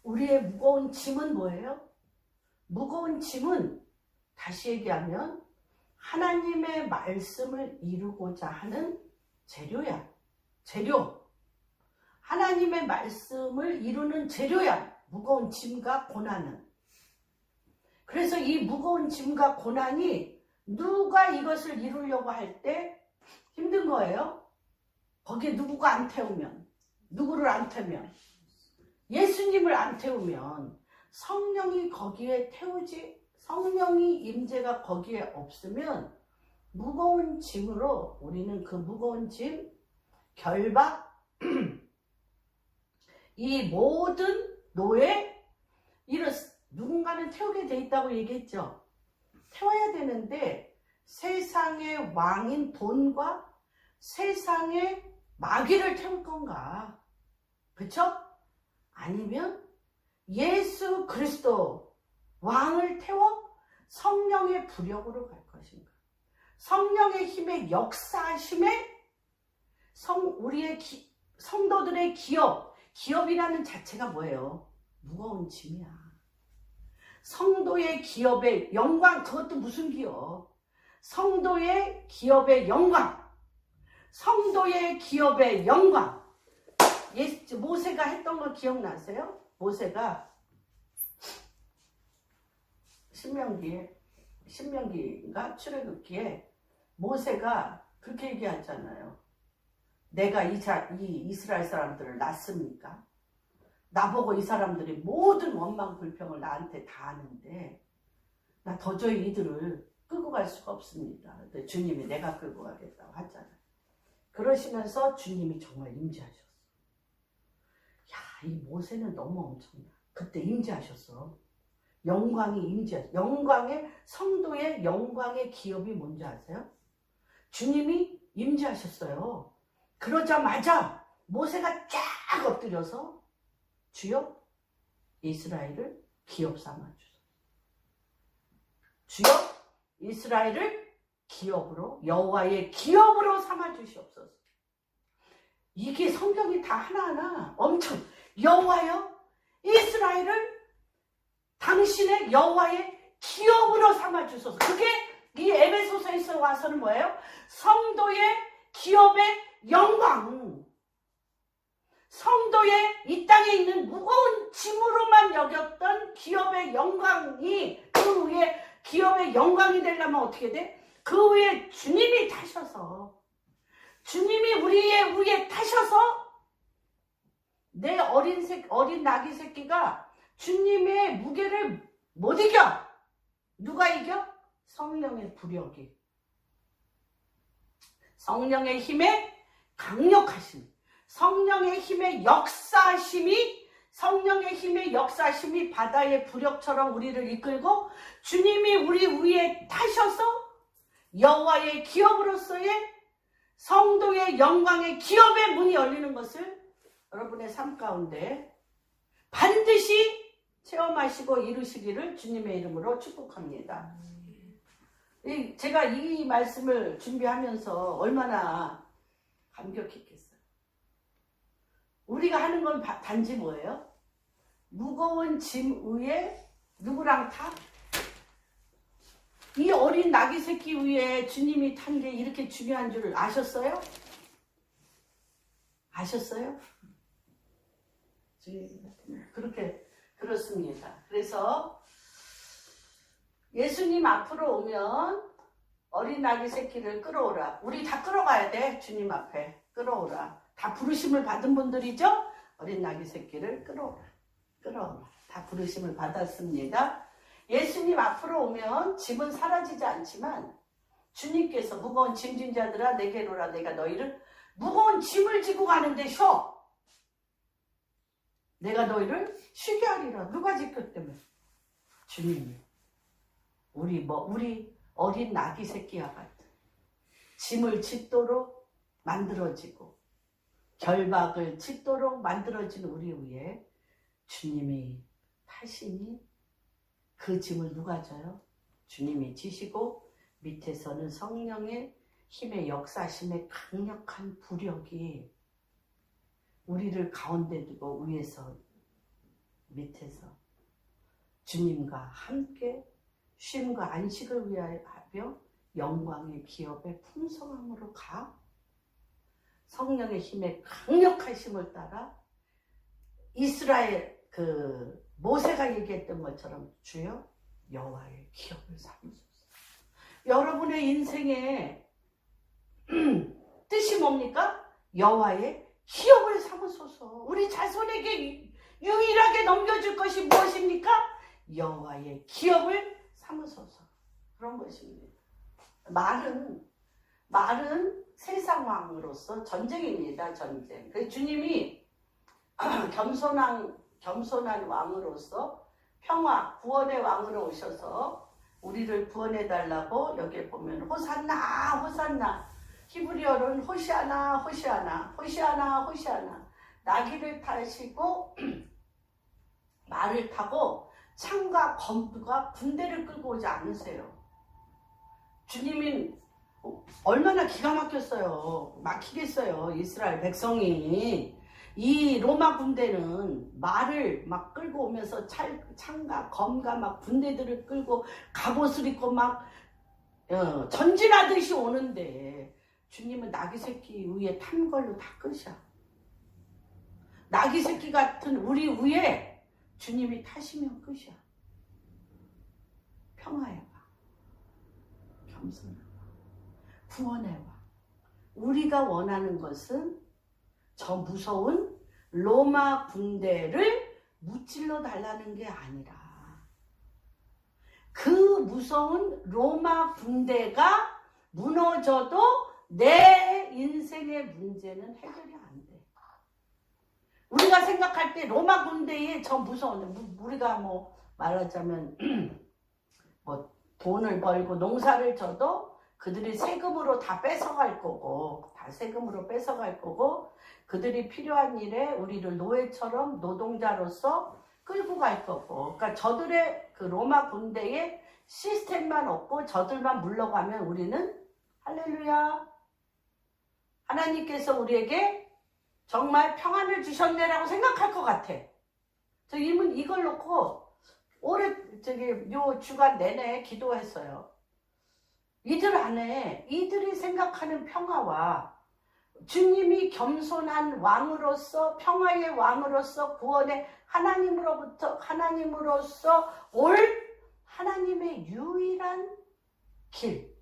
우리의 무거운 짐은 뭐예요? 무거운 짐은 다시 얘기하면 하나님의 말씀을 이루고자 하는 재료야. 재료. 하나님의 말씀을 이루는 재료야. 무거운 짐과 고난은. 그래서 이 무거운 짐과 고난이 누가 이것을 이루려고 할 때 힘든 거예요. 거기에 누구가 안 태우면, 누구를 안 태우면, 예수님을 안 태우면 성령이 거기에 태우지, 성령이 임재가 거기에 없으면 무거운 짐으로 우리는 그 무거운 짐, 결박, 이 모든 노예, 이런 누군가는 태우게 돼 있다고 얘기했죠. 태워야 되는데 세상의 왕인 돈과 세상의 마귀를 태울 건가? 그렇죠? 아니면 예수 그리스도 왕을 태워 성령의 부력으로 갈 것인가? 성령의 힘의 역사심에 우리의 성도들의 기업, 기업이라는 자체가 뭐예요? 무거운 짐이야. 성도의 기업의 영광, 그것도 무슨 기업? 성도의 기업의 영광. 성도의 기업의 영광. 모세가 했던 거 기억나세요? 모세가 신명기인가 출애굽기에 모세가 그렇게 얘기하잖아요. 내가 이 이스라엘 사람들을 낳습니까? 나보고 이 사람들이 모든 원망 불평을 나한테 다 하는데 나 도저히 이들을 끌고 갈 수가 없습니다. 근데 주님이 내가 끌고 가겠다고 하잖아요. 그러시면서 주님이 정말 임재하셨어. 야, 이 모세는 너무 엄청나. 그때 임재하셨어. 영광이 임재하셨어. 영광의 성도의 영광의 기업이 뭔지 아세요? 주님이 임재하셨어요. 그러자마자 모세가 쫙 엎드려서 주여 이스라엘을 기업 삼아 주소서. 주여 이스라엘을 기업으로 여호와의 기업으로 삼아 주시옵소서. 이게 성경이 다 하나하나 엄청 여호와여 이스라엘을 당신의 여호와의 기업으로 삼아 주소서. 그게 이 에베소서에서 와서는 뭐예요? 성도의 기업의 영광. 성도의 이 땅에 있는 무거운 짐으로만 여겼던 기업의 영광이 그 위에 기업의 영광이 되려면 어떻게 돼? 그 위에 주님이 타셔서 주님이 우리의 위에 타셔서 내 어린 나귀 새끼가 주님의 무게를 못 이겨. 누가 이겨? 성령의 부력이. 성령의 힘의 강력하심. 성령의 힘의 역사심이 바다의 부력처럼 우리를 이끌고 주님이 우리 위에 타셔서 여호와의 기업으로서의 성도의 영광의 기업의 문이 열리는 것을 여러분의 삶 가운데 반드시 체험하시고 이루시기를 주님의 이름으로 축복합니다. 제가 이 말씀을 준비하면서 얼마나 감격했겠어요. 우리가 하는 건 단지 뭐예요? 무거운 짐 위에 누구랑 타? 이 어린 나귀 새끼 위에 주님이 탄 게 이렇게 중요한 줄 아셨어요? 아셨어요? 그렇습니다. 그래서 예수님 앞으로 오면 어린 나귀 새끼를 끌어오라. 우리 다 끌어가야 돼. 주님 앞에 끌어오라. 다 부르심을 받은 분들이죠? 어린 나귀 새끼를 끌어오라. 다 부르심을 받았습니다. 예수님 앞으로 오면 짐은 사라지지 않지만 주님께서 무거운 짐진 자들아 내게로 오라. 내가 너희를 무거운 짐을 지고 가는데 쉬어. 내가 너희를 쉬게 하리라. 누가 지켰다며? 주님이. 우리 어린 나귀 새끼와 같은 짐을 짓도록 만들어지고 결박을 짓도록 만들어진 우리 위에 주님이 타시니 그 짐을 누가 져요? 주님이 지시고 밑에서는 성령의 힘의 역사심의 강력한 부력이 우리를 가운데 두고 위에서 밑에서 주님과 함께 쉼과 안식을 위하여 영광의 기업의 풍성함으로 가. 성령의 힘의 강력하심을 따라 이스라엘 모세가 얘기했던 것처럼 주여 여호와의 기업을 삼으소서. 여러분의 인생의 뜻이 뭡니까? 여호와의 기업을 삼으소서. 우리 자손에게 유일하게 넘겨줄 것이 무엇입니까? 여호와의 기업을 삼으소서. 그런 것입니다. 말은 세상 왕으로서 전쟁입니다. 전쟁. 그래서 주님이 겸손한 왕으로서 평화, 구원의 왕으로 오셔서 우리를 구원해달라고 여기에 보면 호산나 호산나, 히브리어로는 호시아나 호시아나 호시아나 호시아나, 나귀를 타시고 말을 타고 창과 검과 군대를 끌고 오지 않으세요. 주님이 얼마나 기가 막혔어요. 막히겠어요. 이스라엘 백성이. 이 로마 군대는 말을 막 끌고 오면서 창과 검과 막 군대들을 끌고 갑옷을 입고 막 전진하듯이 오는데 주님은 나귀 새끼 위에 탄 걸로 다 끝이야. 나귀 새끼 같은 우리 위에 주님이 타시면 끝이야. 평화의 왕, 겸손의 왕, 구원의 왕. 우리가 원하는 것은 저 무서운 로마 군대를 무찔러 달라는 게 아니라 그 무서운 로마 군대가 무너져도 내 인생의 문제는 해결이 안 돼. 우리가 생각할 때 로마 군대에 저 무서운, 우리가 뭐 말하자면 뭐 돈을 벌고 농사를 져도 그들이 세금으로 다 뺏어갈 거고, 다 세금으로 뺏어갈 거고, 그들이 필요한 일에 우리를 노예처럼 노동자로서 끌고 갈 거고, 그러니까 저들의 그 로마 군대의 시스템만 없고 저들만 물러가면 우리는 할렐루야, 하나님께서 우리에게 정말 평안을 주셨네라고 생각할 것 같아. 저 이걸 놓고 올해 요 주간 내내 기도했어요. 이들 안에 이들이 생각하는 평화와 주님이 겸손한 왕으로서, 평화의 왕으로서, 구원의 하나님으로서 올 하나님의 유일한 길,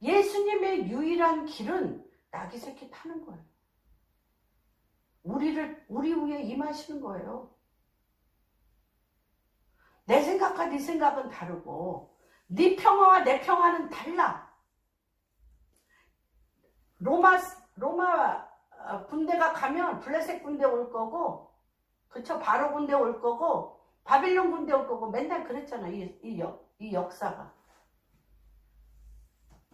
예수님의 유일한 길은 나귀 새끼 타는 거예요. 우리 위에 임하시는 거예요. 내 생각과 네 생각은 다르고 네 평화와 내 평화는 달라. 로마 군대가 가면 블레셋 군대 올 거고, 그쵸? 바로 군대 올 거고, 바빌론 군대 올 거고, 맨날 그랬잖아. 이 역사가.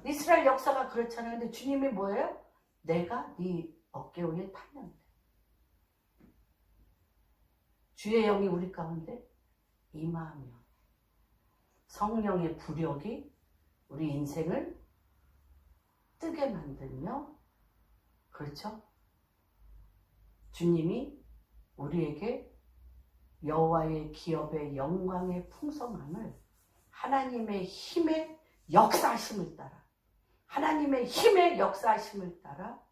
이스라엘 역사가 그렇잖아. 근데 주님이 뭐예요? 내가 네 어깨 위에 타면 돼. 주의 영이 우리 가운데 임하며 성령의 부력이 우리 인생을 뜨게 만들며, 그렇죠? 주님이 우리에게 여호와의 기업의 영광의 풍성함을 하나님의 힘의 역사하심을 따라, 하나님의 힘의 역사하심을 따라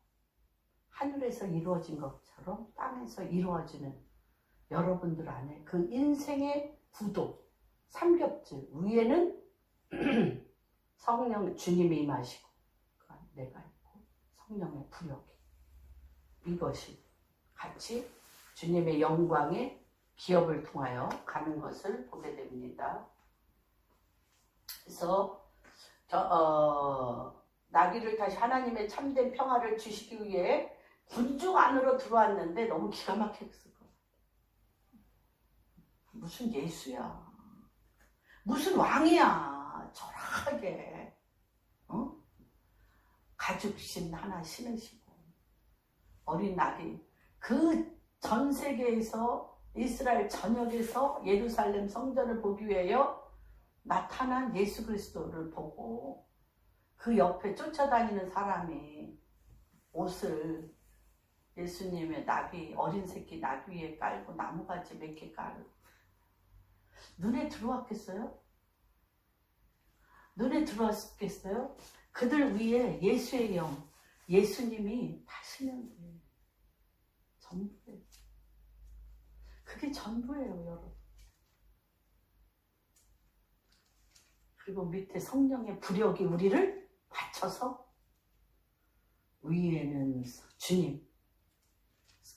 하늘에서 이루어진 것처럼 땅에서 이루어지는 여러분들 안에 그 인생의 구도, 삼겹줄 위에는 성령 주님이 임하시고 내가 있고 성령의 부력이, 이것이 같이 주님의 영광의 기업을 통하여 가는 것을 보게 됩니다. 그래서 나귀를 다시 하나님의 참된 평화를 주시기 위해 군중 안으로 들어왔는데 너무 기가 막혔을 거야. 무슨 예수야, 무슨 왕이야, 절하게 가죽신 하나 신으시고 어린 나귀, 그 전 세계에서 이스라엘 전역에서 예루살렘 성전을 보기 위하여 나타난 예수 그리스도를 보고 그 옆에 쫓아다니는 사람이 옷을 예수님의 나귀, 어린 새끼 나귀 위에 깔고 나무가지 몇 개 깔고, 눈에 들어왔겠어요? 눈에 들어왔겠어요? 그들 위에 예수의 영, 예수님이 타시면 돼. 전부예요. 그게 전부예요, 여러분. 그리고 밑에 성령의 부력이 우리를 받쳐서, 위에는 주님,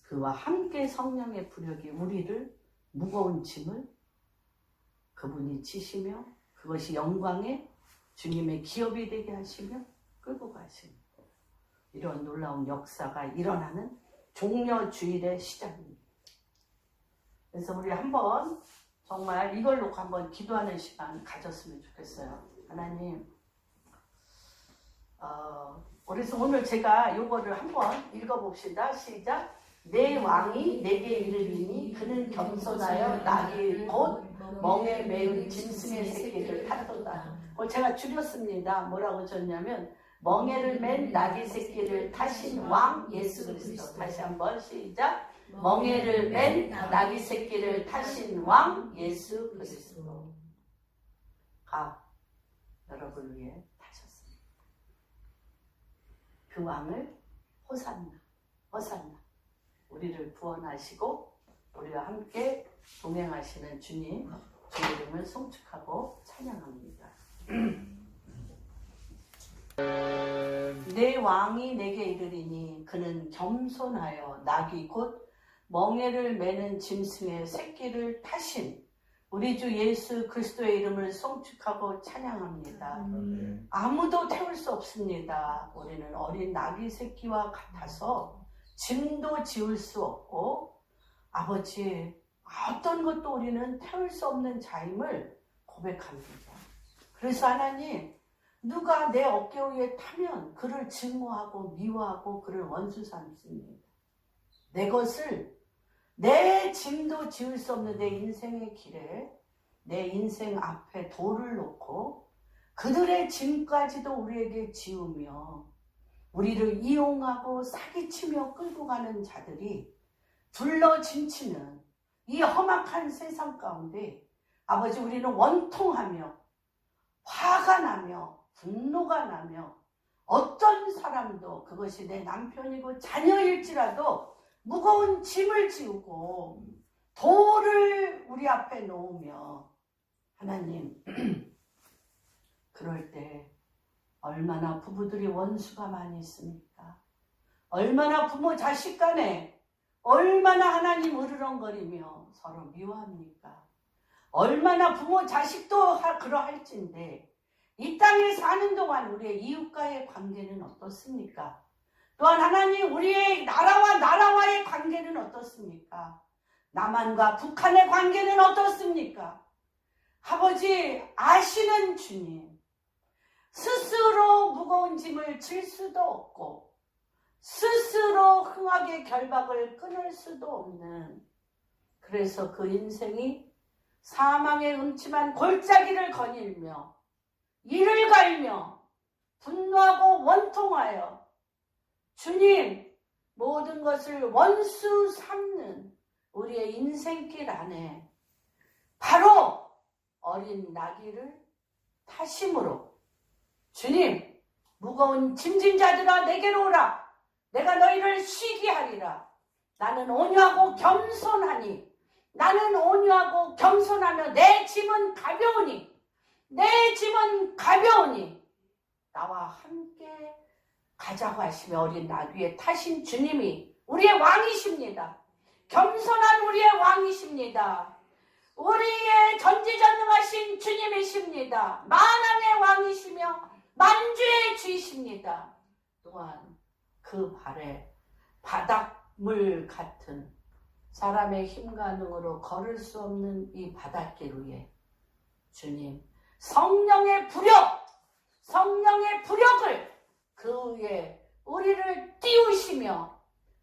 그와 함께 성령의 부력이 우리를, 무거운 짐을 그분이 지시며 그것이 영광의 주님의 기업이 되게 하시며 끌고 가시는, 이런 놀라운 역사가 일어나는 종려주일의 시작입니다. 그래서 우리 한번 정말 이걸 놓고 한번 기도하는 시간 가졌으면 좋겠어요. 하나님, 그래서 오늘 제가 요거를 한번 읽어봅시다. 시작. 내 왕이 내게 이르리니 그는 겸손하여 나귀 곧 멍에 매운 짐승의 새끼를 탔도다. 제가 줄였습니다. 뭐라고 줬냐면 멍에를 맨 나귀 새끼를 타신 왕 예수 그리스도. 다시 한번 시작. 멍에를 맨 나귀 새끼를 타신 왕 예수 그리스도가 여러분을 위해 타셨습니다. 그 왕을 호산나 호산나 우리를 구원하시고 우리와 함께 동행하시는 주님 주 이름을 송축하고 찬양합니다. 내 왕이 내게 이르리니 그는 겸손하여 나귀 곧 멍에를 매는 짐승의 새끼를 타신 우리 주 예수 그리스도의 이름을 송축하고 찬양합니다. 아무도 태울 수 없습니다. 우리는 어린 나귀 새끼와 같아서 짐도 지울 수 없고 아버지 어떤 것도 우리는 태울 수 없는 자임을 고백합니다. 그래서 하나님 누가 내 어깨 위에 타면 그를 증오하고 미워하고 그를 원수 삼습니다. 내 것을 내 짐도 지울 수 없는 내 인생의 길에 내 인생 앞에 돌을 놓고 그들의 짐까지도 우리에게 지우며 우리를 이용하고 사기치며 끌고 가는 자들이 둘러 짐치는 이 험악한 세상 가운데 아버지 우리는 원통하며 화가 나며 분노가 나며 어떤 사람도 그것이 내 남편이고 자녀일지라도 무거운 짐을 지우고 돌을 우리 앞에 놓으며 하나님 그럴 때 얼마나 부부들이 원수가 많이 있습니까? 얼마나 부모 자식 간에 얼마나 하나님 으르렁거리며 서로 미워합니까? 얼마나 부모 자식도 그러할진데 이 땅에 사는 동안 우리의 이웃과의 관계는 어떻습니까? 또한 하나님 우리의 나라와의 관계는 어떻습니까? 남한과 북한의 관계는 어떻습니까? 아버지 아시는 주님 스스로 무거운 짐을 질 수도 없고 스스로 흥하게 결박을 끊을 수도 없는 그래서 그 인생이 사망의 음침한 골짜기를 거닐며 이를 갈며 분노하고 원통하여 주님 모든 것을 원수 삼는 우리의 인생길 안에 바로 어린 나귀를 타심으로 주님 무거운 짐진 자들아 내게로 오라 내가 너희를 쉬게 하리라 나는 온유하고 겸손하니 나는 온유하고 겸손하며 내 짐은 가벼우니 나와 함께 가자고 하시며 어린 나귀에 타신 주님이 우리의 왕이십니다. 겸손한 우리의 왕이십니다. 우리의 전지전능하신 주님이십니다. 만왕의 왕이시며 만주의 주이십니다. 또한 그 발에 바닷물 같은 사람의 힘과 능으로 걸을 수 없는 이 바닷길 위에 주님 성령의 부력을 그 위에 우리를 띄우시며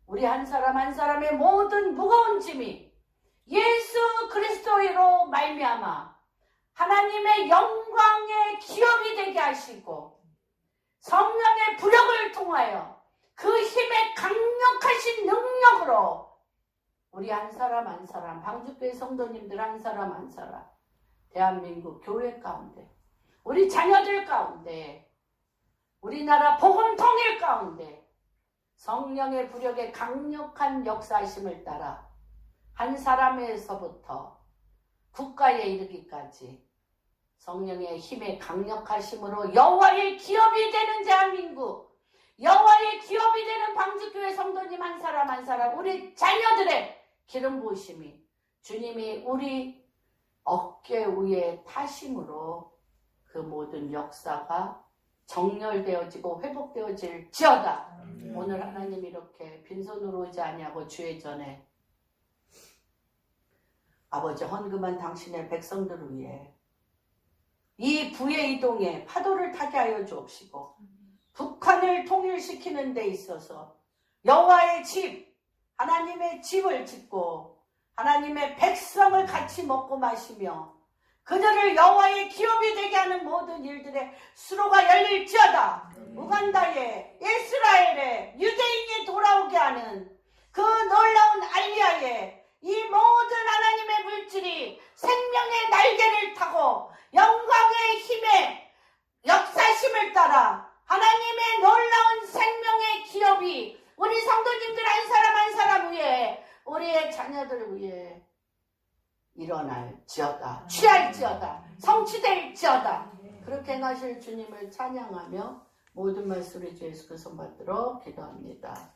우리 한 사람 한 사람의 모든 무거운 짐이 예수 그리스도로 말미암아 하나님의 영광의 기업이 되게 하시고 성령의 부력을 통하여 그 힘의 강력하신 능력으로 우리 한 사람 한 사람 방주교회 성도님들 한 사람 한 사람 대한민국 교회 가운데 우리 자녀들 가운데 우리나라 복음 통일 가운데 성령의 부력의 강력한 역사하심을 따라 한 사람에서부터 국가에 이르기까지 성령의 힘의 강력하심으로 여호와의 기업이 되는 대한민국 여호와의 기업이 되는 방주교회 성도님 한 사람 한 사람 우리 자녀들의 기름 부으심이 주님이 우리 어깨 위에 타심으로 그 모든 역사가 정렬되어지고 회복되어질지어다. 오늘 하나님 이렇게 빈손으로 오지 아니하고 주의 전에 아버지 헌금한 당신의 백성들을 위해 이 부의 이동에 파도를 타게 하여 주옵시고 북한을 통일시키는 데 있어서 여호와의 집 하나님의 집을 짓고 하나님의 백성을 같이 먹고 마시며 그들을 여호와의 기업이 되게 하는 모든 일들의 수로가 열릴지어다. 우간다에 이스라엘에 유대인이 돌아오게 하는 그 놀라운 알리아에 이 모든 하나님의 물질이 생명의 날개를 타고 영광의 힘에 역사심을 따라 하나님의 놀라운 생명의 기업이 우리 성도님들 한 사람 한 사람 위에 우리의 자녀들 위에 일어날지어다, 취할지어다, 성취될지어다. 그렇게 나실 주님을 찬양하며 모든 말씀을 주 예수 그리스도 받들어 기도합니다.